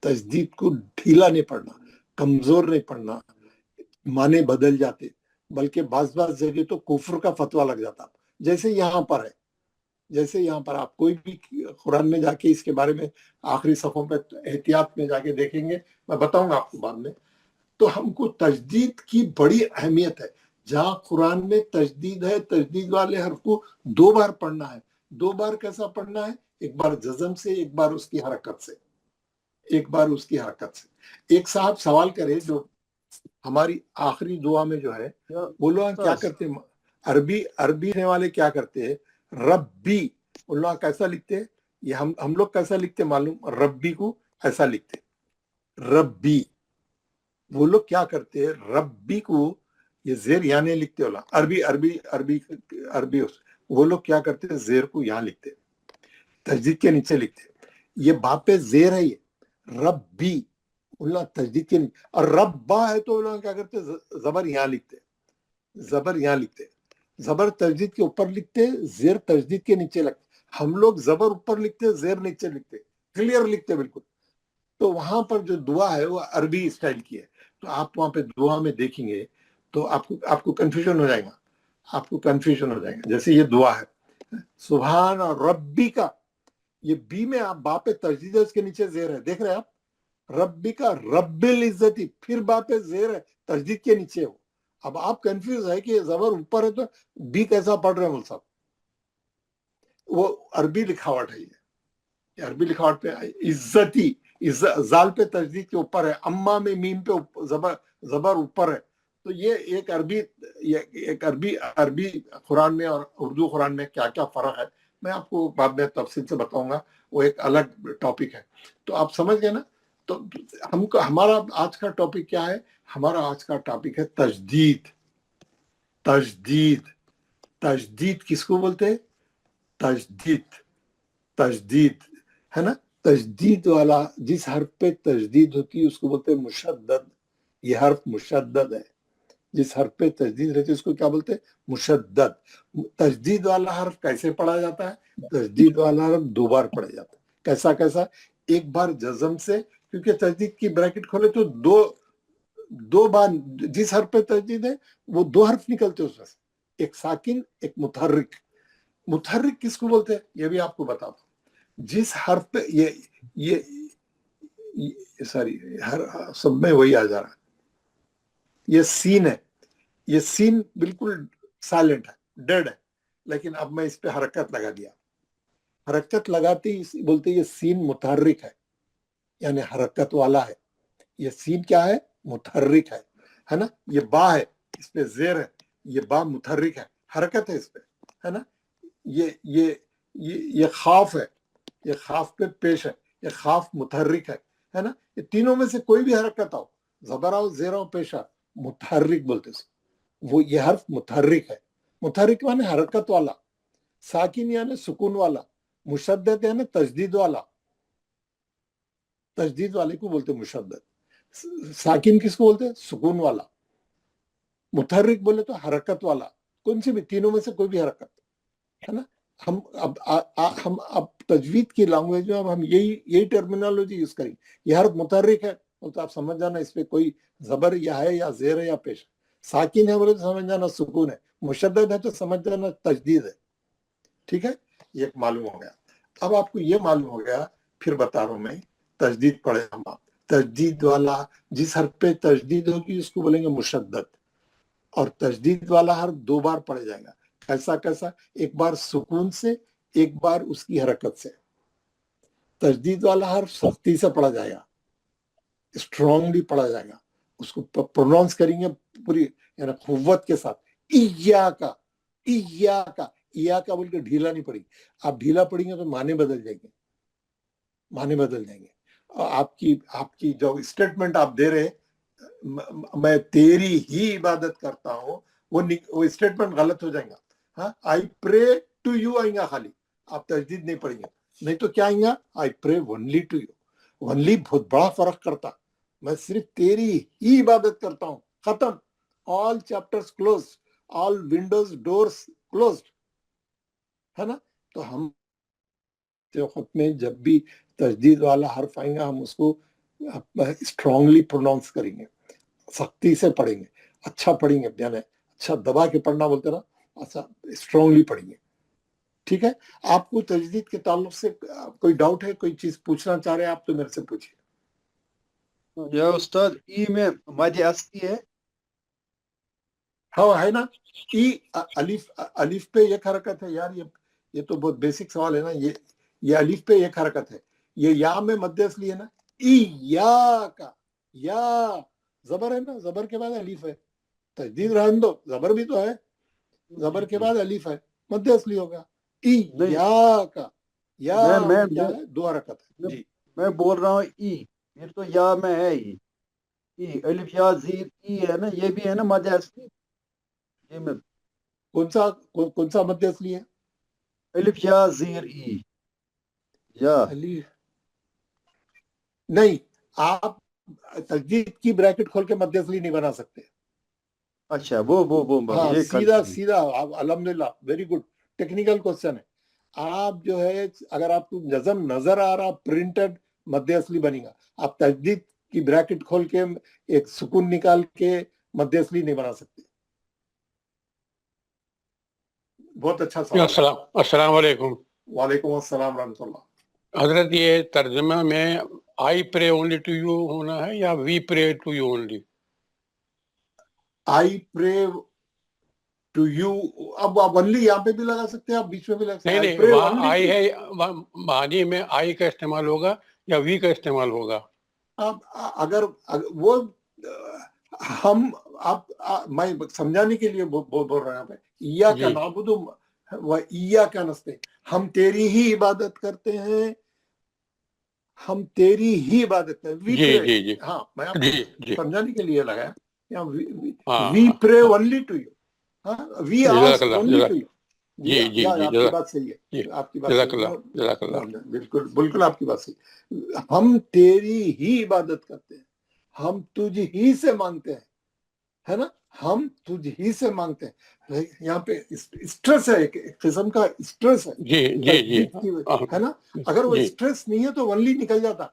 A: तजदीद को ढीला नहीं पढ़ना, कमजोर नहीं पढ़ना, माने बदल जाते, बल्कि बाज जगह तो कुफ्र का फतवा लग जाता। जैसे यहाँ पर है, जैसे यहाँ पर आप कोई भी कुरान में जाके इसके बारे में आखिरी सफ़ों पे एहतियात में जाके देखेंगे, मैं बताऊंगा आपको बाद में। तो हमको तजदीद की बड़ी अहमियत है। जहाँ कुरान में तजदीद है, तजदीद वाले हर्फ को 2 बार पढ़ना है। 2 बार कैसा पढ़ना है? एक बार जज़म से, एक बार उसकी हरकत से, एक बार उसकी हरकत से। एक साहब सवाल करे जो हमारी आखिरी दुआ में जो है, वो लोग क्या करते हैं, अरबी ने वाले क्या करते हैं, रब्बी, उन लोग कैसा लिखते हैं, ये हम लोग कैसा लिखते मालूम, रब्बी को ऐसा लिखते, रब्बी। वो लोग क्या करते हैं, रब्बी को ये जेर यहाँ नहीं लिखते, वाला अरबी वो लोग क्या करते हैं, जेर को यहाँ लिखते, तजदीद के नीचे लिखते। ये बाप पे जेर है, ये रब्बी, उन लोग तजदीद के नीचे। और रब्बा है तो लोग क्या करते, जबर यहाँ लिखते, जबर यहाँ लिखते, जबर तजदीद के ऊपर लिखते, जेर तजदीद के नीचे लगते। हम लोग जबर ऊपर लिखते, जेर नीचे लिखते, क्लियर लिखते बिल्कुल। तो वहां पर जो दुआ है वो अरबी स्टाइल की है। तो आप वहां पे दुआ में देखेंगे तो आपको कंफ्यूजन हो जाएगा, आपको कंफ्यूजन हो जाएगा। जैसे ये दुआ है, सुभान रब्बी का, ये बी में आप बा पे तजदीद है, उसके नीचे जेर है, देख रहे हैं आप, रब्बी का, रब्बिल इज्जती, फिर बा पे जेर है, तजदीद के नीचे हो। अब आप कंफ्यूज है कि जबर ऊपर है तो बी कैसा पढ़ रहे हैं साहब, वो अरबी लिखावट है, ये अरबी लिखावट पे इज्जती, जाल पे तजदीद के ऊपर है, अम्मा में मीम पे जबर ऊपर है। तो ये एक अरबी कुरान में और उर्दू कुरान में क्या क्या फर्क है, मैं आपको बाद में तफसील से बताऊंगा, वो एक अलग टॉपिक है। तो आप समझ गए ना। तो हमको, हमारा आज का टॉपिक क्या है, हमारा आज का टॉपिक है तजदीद। तजदीद, तजदीद किसको बोलते हैं, तजदीद, तजदीद है ना। तजदीद वाला, जिस हर्फ पे तजदीद होती है उसको बोलते हैं मुशद्दद। ये हर्फ मुशद्दद है, जिस हर्फ पे तजदीद रहती है उसको क्या बोलते हैं, मुशद्दद। तजदीद वाला हर्फ कैसे पढ़ा जाता है, तजदीद वाला हर्फ 2 बार पढ़ा जाता है। कैसा कैसा, एक बार जज़म से, क्योंकि तजदीद की ब्रैकेट खोले तो दो बार, जिस हर्फ पे तजदीद है वो 2 हर्फ निकलते हैं उसमें से, एक साकिन एक मुतहर्रिक। मुतहर्रिक किसको बोलते हैं ये भी आपको बता दो। जिस हर्फ पे ये सॉरी, हर सब में वही आ जा रहा है, ये सीन है, ये सीन बिल्कुल साइलेंट है, डेड है, लेकिन अब मैं इस पे हरकत लगा दिया। हरकत लगाते ही बोलते ये सीन मुतहर्रिक है, यानी हरकत वाला है। ये सीन क्या है, मुतहर्रिक है ना। ये बा है, इस पे जेर है, ये बा मुतहर्रिक है, हरकत है इस पे, है ना। ये खाफ है, ये खाफ पे पेश है, ये खाफ मुतहर्रिक है ना। ये तीनों में से कोई भी हरकत आओ, जबर आओ, जेर आओ, पेश आओ, मुतहर्रिक बोलते हैं। वो ये हर्फ मुतहर्रिक है। मुतहर्रिक माने हरकत वाला, साकिन यानी सुकून वाला, मुशद्दद यानी तजदीद वाला। तजदीद वाले को बोलते मुशद्दद। साकिन किसको बोलते हैं, सुकून वाला। मुतहर्रिक बोले तो हरकत वाला, कौन सी भी तीनों में से कोई भी हरकत, है ना। हम अब तजवीद की लैंग्वेज में अब हम यही टर्मिनोलॉजी यूज करेंगे। ये हर्फ मुतहर्रिक है तो आप समझ जाना इस पे कोई जबर या है या जेर है या पेश। साकिन है बोले तो समझ जाना सुकून है, मुशद्दद है तो समझ जाना तजदीद है। ठीक है, ये मालूम हो गया। अब आपको ये मालूम हो गया, फिर बता रहा हूं मैं, तजदीद पढ़े हम। तजदीद वाला, जिस हर्फ पे तजदीद होगी उसको बोलेंगे मुशद्दद, और तजदीद वाला हर्फ 2 बार पढ़ा जाएगा। कैसा कैसा, एक बार सुकून से, एक बार उसकी हरकत से। तजदीद वाला हर्फ सख्ती से पढ़ा जाएगा, स्ट्रांगली पढ़ा जाएगा, उसको प्रोनाउंस करेंगे पूरी यानी कुव्वत के साथ। इया का, इया का, इया का बोल के ढीला नहीं पड़ेगी। आप ढीला पढ़ेंगे तो माने बदल जाएंगे, माने बदल जाएंगे। آپ کی جو اسٹیٹمنٹ آپ دے رہے میں تیری ہی عبادت کرتا ہوں، وہ اسٹیٹمنٹ غلط ہو جائے گا. ہاں آئی پرے ٹو یو آئیں گا خالی، آپ تجدید نہیں پڑھیں گے. نہیں تو کیا آئیں گا؟ آئی پرے ونلی ٹو یو. ونلی بہت بڑا فرق کرتا، میں صرف تیری ہی عبادت کرتا ہوں، ختم. آل چیپٹرز کلوزڈ، آل ونڈوز ڈورز کلوزڈ، ہے نا. تو ہم خط میں جب بھی تجدید والا حرف آئیں گا ہم اس کو اسٹرانگلی پروناؤنس کریں گے، سختی سے پڑھیں گے، اچھا پڑھیں گے، یعنی اچھا دبا کے پڑھنا بولتے نا، اچھا اسٹرانگلی پڑھیں گے. ٹھیک ہے. آپ کو تجدید کے تعلق سے کوئی ڈاؤٹ ہے، کوئی چیز پوچھنا چاہ رہے ہیں آپ تو میرے سے پوچھیے.
N: یا استاد ای میں مد اصلی ہے؟
A: ہاں ہے نا. ای الف پہ ایک حرکت ہے یار، یہ تو بہت بیسک سوال ہے نا. یہ الف پہ ایک حرکت ہے. یہ یا میں مد اصلی ہے نا. ای یا کا، یا زبر ہے نا، زبر کے بعد الف ہے. تجدید رہن دو، زبر بھی تو ہے، زبر کے بعد الف ہے، مد اصلی ہوگا. ای یا کا، یا کیا ہے؟ دو حرکت ہے. جی
N: میں بول رہا ہوں ای، پھر تو یا میں ہے ہی. ای الف یا زیر ای ہے نا، یہ بھی ہے نا مد اصلی. یہ میں
A: کون سا مد اصلی ہے؟
N: الف یا زیر ای یا
A: نہیں، آپ تجدید کی بریکٹ کھول کے مد اصلی نہیں بنا سکتے.
N: اچھا وہ
A: ہاں سیدھا الحمدللہ، ویری گڈ ٹیکنیکل کوشچن ہے. آپ جو ہے اگر آپ کو نظم نظر آ رہا پرنٹڈ مد اصلی بنے گا. آپ تجدید کی بریکٹ کھول کے ایک سکون نکال کے مد اصلی نہیں بنا سکتے. بہت اچھا سوال.
G: السلام علیکم.
A: وعلیکم السلام ورحمۃ اللہ.
G: حضرت یہ ترجمہ میں آئی پرے اونلی ٹو یو ہونا ہے یا وی pray to you only?
A: I pray to you, اب آپ ونلی یہاں پہ بھی لگا سکتے ہیں، آپ بیچ میں بھی لگا سکتے ہیں.
G: نہیں وہاں آئی ہے، معنی میں آئی کا استعمال ہوگا یا وی کا استعمال ہوگا؟
A: اگر وہ ہم آپ میں سمجھانے کے لیے بول رہا ہوں، ایا کا نعبد و ایا کا نستعین، ہم تیری ہی عبادت کرتے ہیں، ہم تیری ہی عبادت کرتے ہیں.
G: جی
A: ہاں میں آپ کو سمجھانے کے لیے لگایا، we pray only to you, we ask only to you. جی آپ کی بات صحیح ہے، آپ کی بات بالکل آپ کی بات صحیح. ہم تیری ہی عبادت کرتے ہیں، ہم تجھ ہی سے مانگتے ہیں، ہے نا، ہم تجھ ہی سے مانگتے ہیں. یہاں پہ اسٹریس ہے، ایک قسم کا اسٹریس ہے ہے نا. اگر وہ اسٹریس نہیں ہے تو ونلی نکل جاتا.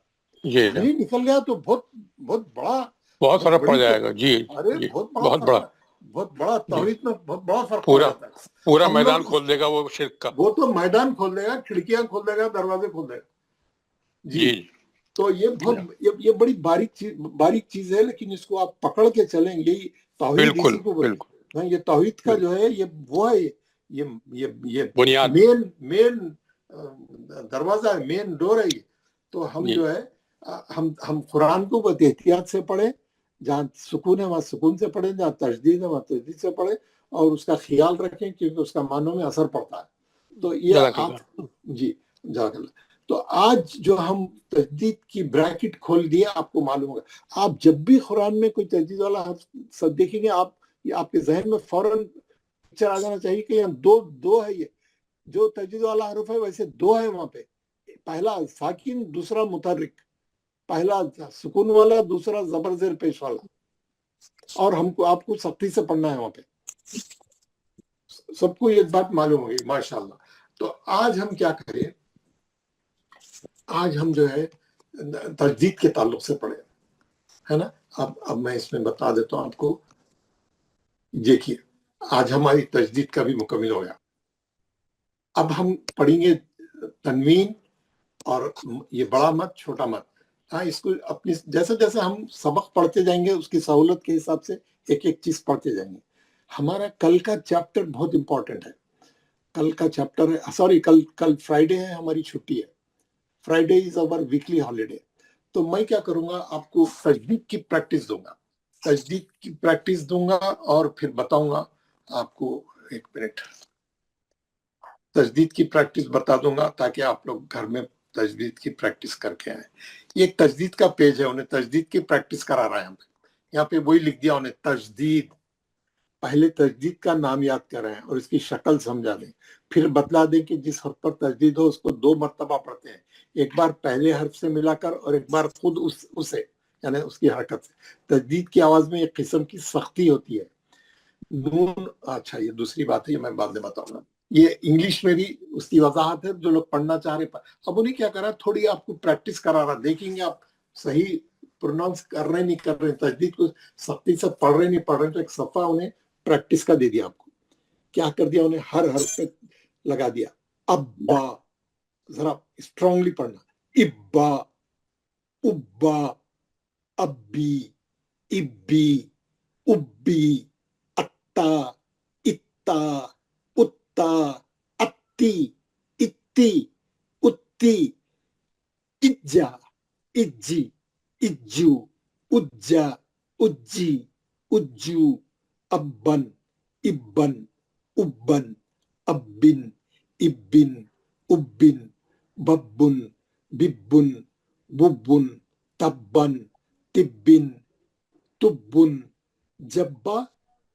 A: ونلی نکل گیا تو بہت
G: فرق پڑ جائے گا. جی
A: ارے بہت بڑا توحید میں بہت بڑا فرق پڑ جاتا ہے.
G: پورا میدان کھول دے گا وہ شرک کا.
A: وہ تو میدان کھول دے گا، کھڑکیاں کھول دے گا، دروازے کھول دے گا. جی تو یہ بڑی باریک چیز ہے، لیکن اس کو آپ پکڑ کے چلیں. یہی توحید اسی کو بولتے ہیں. یہ توحید کا جو ہے یہ وہ ہے، یہ مین دروازہ ہے، مین ڈور ہے. یہ تو ہم جو ہے ہم قرآن کو بہت احتیاط سے پڑھیں، جہاں سکون ہے وہاں سکون سے پڑھیں، جہاں تجدید ہے وہاں تجدید سے پڑھیں، اور اس کا خیال رکھیں کیونکہ اس کا معنوں میں اثر پڑتا ہے. تو یہ آپ جی جزاک اللہ. تو آج جو ہم تجدید کی بریکٹ کھول دیے، آپ کو معلوم ہوگا، آپ جب بھی قرآن میں کوئی تجدید والا حرف دیکھیں گے، آپ کے ذہن میں فوراً پکچر آ جانا چاہیے کہ یہاں دو ہے. یہ جو تجدید والا حرف ہے ویسے دو ہے وہاں پہ، پہلا ساکن، دوسرا متحرک، پہلا سکون والا، دوسرا زبر زیر پیش والا. اور آپ کو سختی سے پڑھنا ہے وہاں پہ. سب کو یہ بات معلوم ہوگی ماشاءاللہ. تو آج ہم کیا کریں، آج ہم جو ہے تجدید کے تعلق سے پڑھیں، ہے نا. اب میں اس میں بتا دیتا ہوں آپ کو. دیکھیے آج ہماری تجدید کا بھی مکمل ہو گیا. اب ہم پڑھیں گے تنوین، اور یہ بڑا مد چھوٹا مد. ہاں اس کو اپنی جیسے جیسے ہم سبق پڑھتے جائیں گے اس کی سہولت کے حساب سے ایک ایک چیز پڑھتے جائیں گے. ہمارا کل کا چیپٹر بہت امپورٹنٹ ہے. کل کا چیپٹر ہے، سوری کل فرائیڈے ہے، ہماری چھٹی ہے. فرائیڈے از اوور ویکلی ہالیڈے. تو میں کیا کروں گا، آپ کو تجدید کی پریکٹس دوں گا، اور پھر بتاؤں گا آپ کو. ایک منٹ، تجدید کی پریکٹس بتا دوں گا تاکہ آپ لوگ گھر میں तजदीद की प्रैक्टिस करके आए। ये एक तजदीद का पेज है, उन्हें तजदीद की प्रैक्टिस करा रहा है। यहाँ पे वही लिख दिया उन्हें, तजदीद। पहले तजदीद का नाम याद करें और इसकी शक्ल समझा दें, फिर बतला दें कि जिस हर्फ पर तजदीद हो उसको 2 मरतबा पढ़ते हैं, एक बार पहले हर्फ से मिलाकर और एक बार खुद उसे यानी उसकी हरकत से। तजदीद की आवाज में एक किस्म की सख्ती होती है। नून, अच्छा ये दूसरी बात है, ये मैं बाद में बताऊंगा। ये इंग्लिश में भी उसकी वजाहत है, जो लोग पढ़ना चाह रहे। अब उन्हें क्या करा, थोड़ी आपको प्रैक्टिस करा रहा, देखेंगे आप सही प्रोनाउंस कर रहे नहीं कर रहे, तजदीद को सख्ती से पढ़ रहे नहीं पढ़ रहे, तो एक सफा उन्हें प्रैक्टिस का दे दिया। आपको क्या कर दिया, उन्हें हर हर्फ पे लगा दिया। अब्बा, जरा स्ट्रांगली पढ़ना, इब्बा, उब्बा, अब्बी, इब्बी, उब्बी, अत्ता, इत्ता, उत्ता, अत्ती, इत्ती, उत्ती, इज्जा, इज्जी, इज्जू, उज्जा, उज्जी, उज्जू, अब्बन, इब्बन, उब्बन, अब्बिन, इब्बिन, उब्बिन, बब्बुन, बिब्बुन, बुब्बुन, तब्बन, तिब्बिन, तुब्बुन, जब्बा,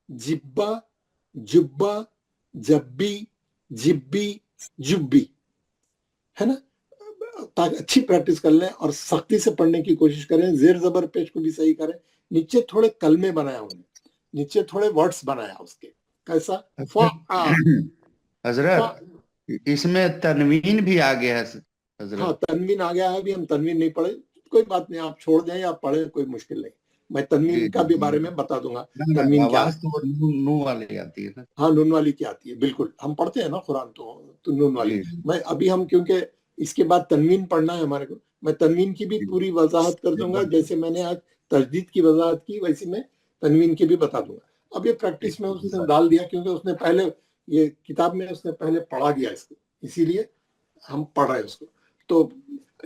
A: जिब्बा, जुब्बा, जब्बी, जिब्बी, जुब्बी, है ना। ताकि अच्छी प्रैक्टिस कर लें और सख्ती से पढ़ने की कोशिश करें। जेर जबर पेश को भी सही करें। नीचे थोड़े कलमे बनाया उन्हें, नीचे थोड़े वर्ड्स बनाया उसके। कैसा,
O: हजरत इसमें तनवीन भी आ गया है हजरत।
A: हाँ तनवीन आ गया है, अभी हम तनवीन नहीं पढ़े, कोई बात नहीं, आप छोड़ दें या पढ़े, कोई मुश्किल नहीं। मैं तनवीन का भी बारे में बता दूंगा। तनवीन क्या,
O: आवाज तो नू वाली आती है ना।
A: हाँ नून वाली की आती है, बिल्कुल। हम पढ़ते हैं ना कुरान, तो नून वाली। मैं अभी हम क्योंकि इसके बाद तनवीन पढ़ना है हमारे को, मैं तनवीन की भी पूरी वजाहत कर दूंगा। जैसे मैंने आज तजदीद की वजाहत की, वैसे मैं तनवीन की भी बता दूंगा। अब ये प्रैक्टिस में उसने डाल दिया, क्योंकि उसने पहले ये किताब में उसने पहले पढ़ा दिया इसको, इसीलिए हम पढ़ रहे हैं उसको। तो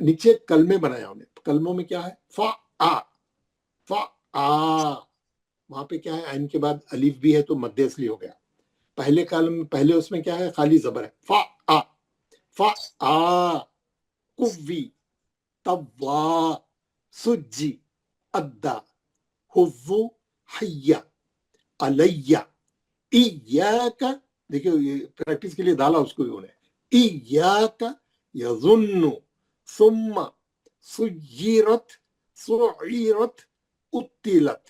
A: नीचे कलमे बनाया उन्हें। कलमों में क्या है, फा आ, फा आ, वहां पे क्या है, आइन के बाद अलीफ भी है तो मध्य असली हो गया। पहले कलम, पहले उसमें क्या है, खाली जबर है, फा आ, फा आ, कुव्वी, तव्वा, सुज्जी, अद्दा, हुव्वु, हय्या, अलैया, इय्याका। देखिए ये प्रैक्टिस के लिए डाला उसको भी उन्हें। इय्याका यज़ुन्नु, सुम्मा, सुय्यिरत, सुय्यिरत, उत्तिलत,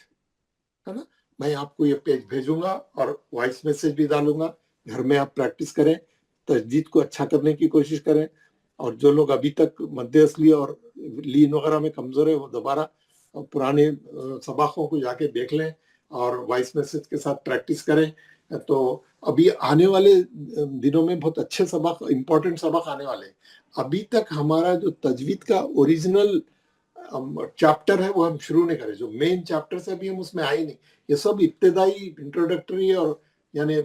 A: है ना। मैं आपको ये पेज भेजूंगा और वॉइस मैसेज भी डालूंगा। घर में आप प्रैक्टिस करें, तजदीद को अच्छा करने की कोशिश करें। और जो लोग अभी तक मध्य असली और लीन वगैरह में कमजोर है, वो दोबारा पुराने सबकों को जाके देख लें और वॉइस मैसेज के साथ प्रैक्टिस करें। तो अभी आने वाले दिनों में बहुत अच्छे सबक, इम्पोर्टेंट सबक आने वाले हैं। अभी तक हमारा जो तजवीद का ओरिजिनल चैप्टर है वो हम शुरू नहीं करें, जो मेन चैप्टर से अभी हम उसमें आए नहीं। ये सब इब्तिदाई, इंट्रोडक्टरी और यानी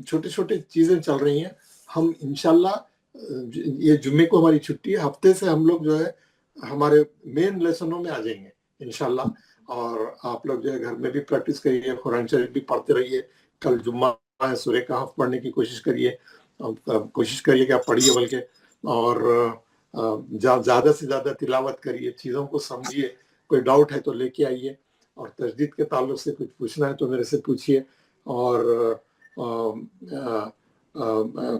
A: छोटे छोटे चीजें चल रही हैं। हम इंशाल्लाह, ये जुम्मे को हमारी छुट्टी है, हफ्ते से हम लोग जो है हमारे मेन लेसनों में आ जाएंगे इंशाल्लाह। और आप लोग जो है घर में भी प्रैक्टिस करिए, कुरान शरीफ भी पढ़ते रहिए। कल जुम्मा है, सूरह कहफ पढ़ने की कोशिश करिए, कोशिश करिए कि आप पढ़िए बल्कि, और ज़्यादा से ज़्यादा तिलावत करिए, चीज़ों को समझिए। कोई डाउट है तो लेके आइए, और तजदीद के ताल्लुक से कुछ पूछना है तो मेरे से पूछिए। और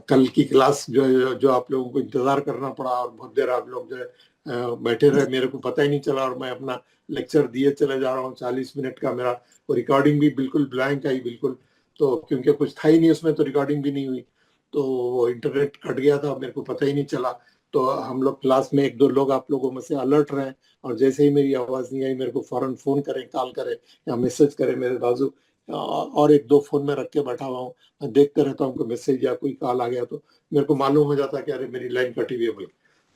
A: कल की क्लास जो आप लोगों को इंतज़ार करना पड़ा और बहुत देर आप लोग जो है बैठे रहे, मेरे को पता ही नहीं चला, और मैं अपना लेक्चर दिए चले जा रहा हूँ 40 मिनट का। मेरा वो रिकॉर्डिंग भी बिल्कुल ब्लैंक आई, बिल्कुल, तो क्योंकि कुछ था ही नहीं उसमें, तो रिकॉर्डिंग भी नहीं हुई, तो वो इंटरनेट कट गया था, मेरे को पता ही नहीं चला। तो हम लोग क्लास में 1-2 लोग आप लोगों में से अलर्ट रहें, और जैसे ही मेरी आवाज़ नहीं आई मेरे को फ़ौरन फ़ोन करें, कॉल करें या मैसेज करें। मेरे बाजू और 1-2 फ़ोन में रख के बैठा हुआ हूँ, मैं देखते रहता हूँ कि मैसेज या कोई कॉल आ गया तो मेरे को मालूम हो जाता कि अरे मेरी लाइन कटी हुई है भाई।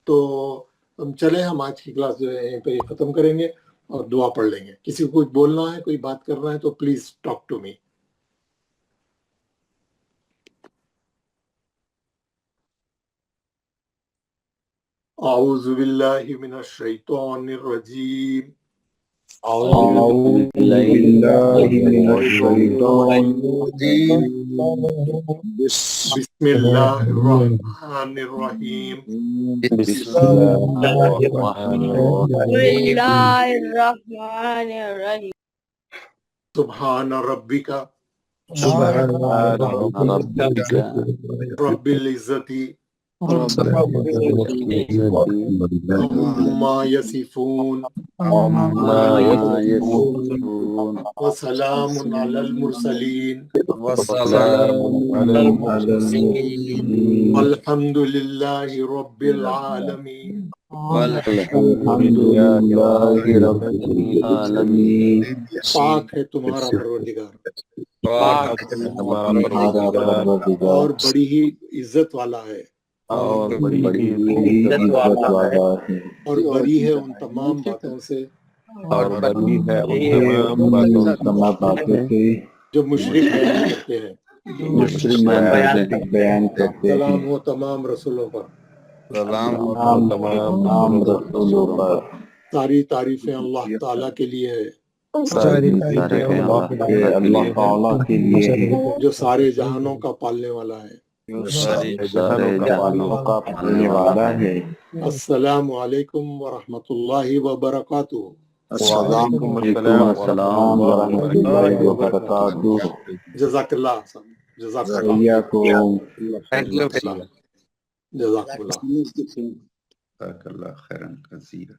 A: तो हम चले, हम आज की क्लास जो है यहीं पर ख़त्म करेंगे और दुआ पढ़ लेंगे। किसी को कुछ बोलना है, कोई बात करना है तो प्लीज़ टॉक टू मी। औज़ु बिल्लाहि मिनश शैतानिर रजीम।
L: أعوذ بالله من الشيطان الرجيم
A: بسم الله الرحمن الرحيم
D: بسم الله الرحمن الرحيم
P: الله الرحمن الرحيم
A: سبحان ربك
D: سبحان ربك
A: رب العزة
D: عما
A: عما يصفون
D: يصفون
A: وسلام على المرسلين
D: وسلام على المرسلين
A: والحمد لله رب العالمين
D: والحمد لله رب العالمين
A: پاک ہے تمہارا پروردگار
D: پاک ہے ہمارا پروردگار
A: اور بڑی ہی عزت والا ہے
D: اور بڑی عزت والا ہے
A: اور بری ہے ان تمام باتوں سے
D: اور بری ہے ان تمام باتوں سے
A: جو مشرک بیان کرتے ہیں سلام ہو تمام رسولوں پر
D: سلام تمام رسولوں پر
A: ساری تعریفیں اللہ تعالیٰ کے لیے ہے
D: اللہ تعالیٰ کے لیے
A: جو سارے جہانوں کا پالنے والا ہے السلام علیکم ورحمۃ اللہ وبرکاتہ
D: وعلیکم السلام ورحمۃ اللہ وبرکاتہ
A: جزاک اللہ جزاک اللہ جزاک اللہ
O: جزاک اللہ خیرا کثیرا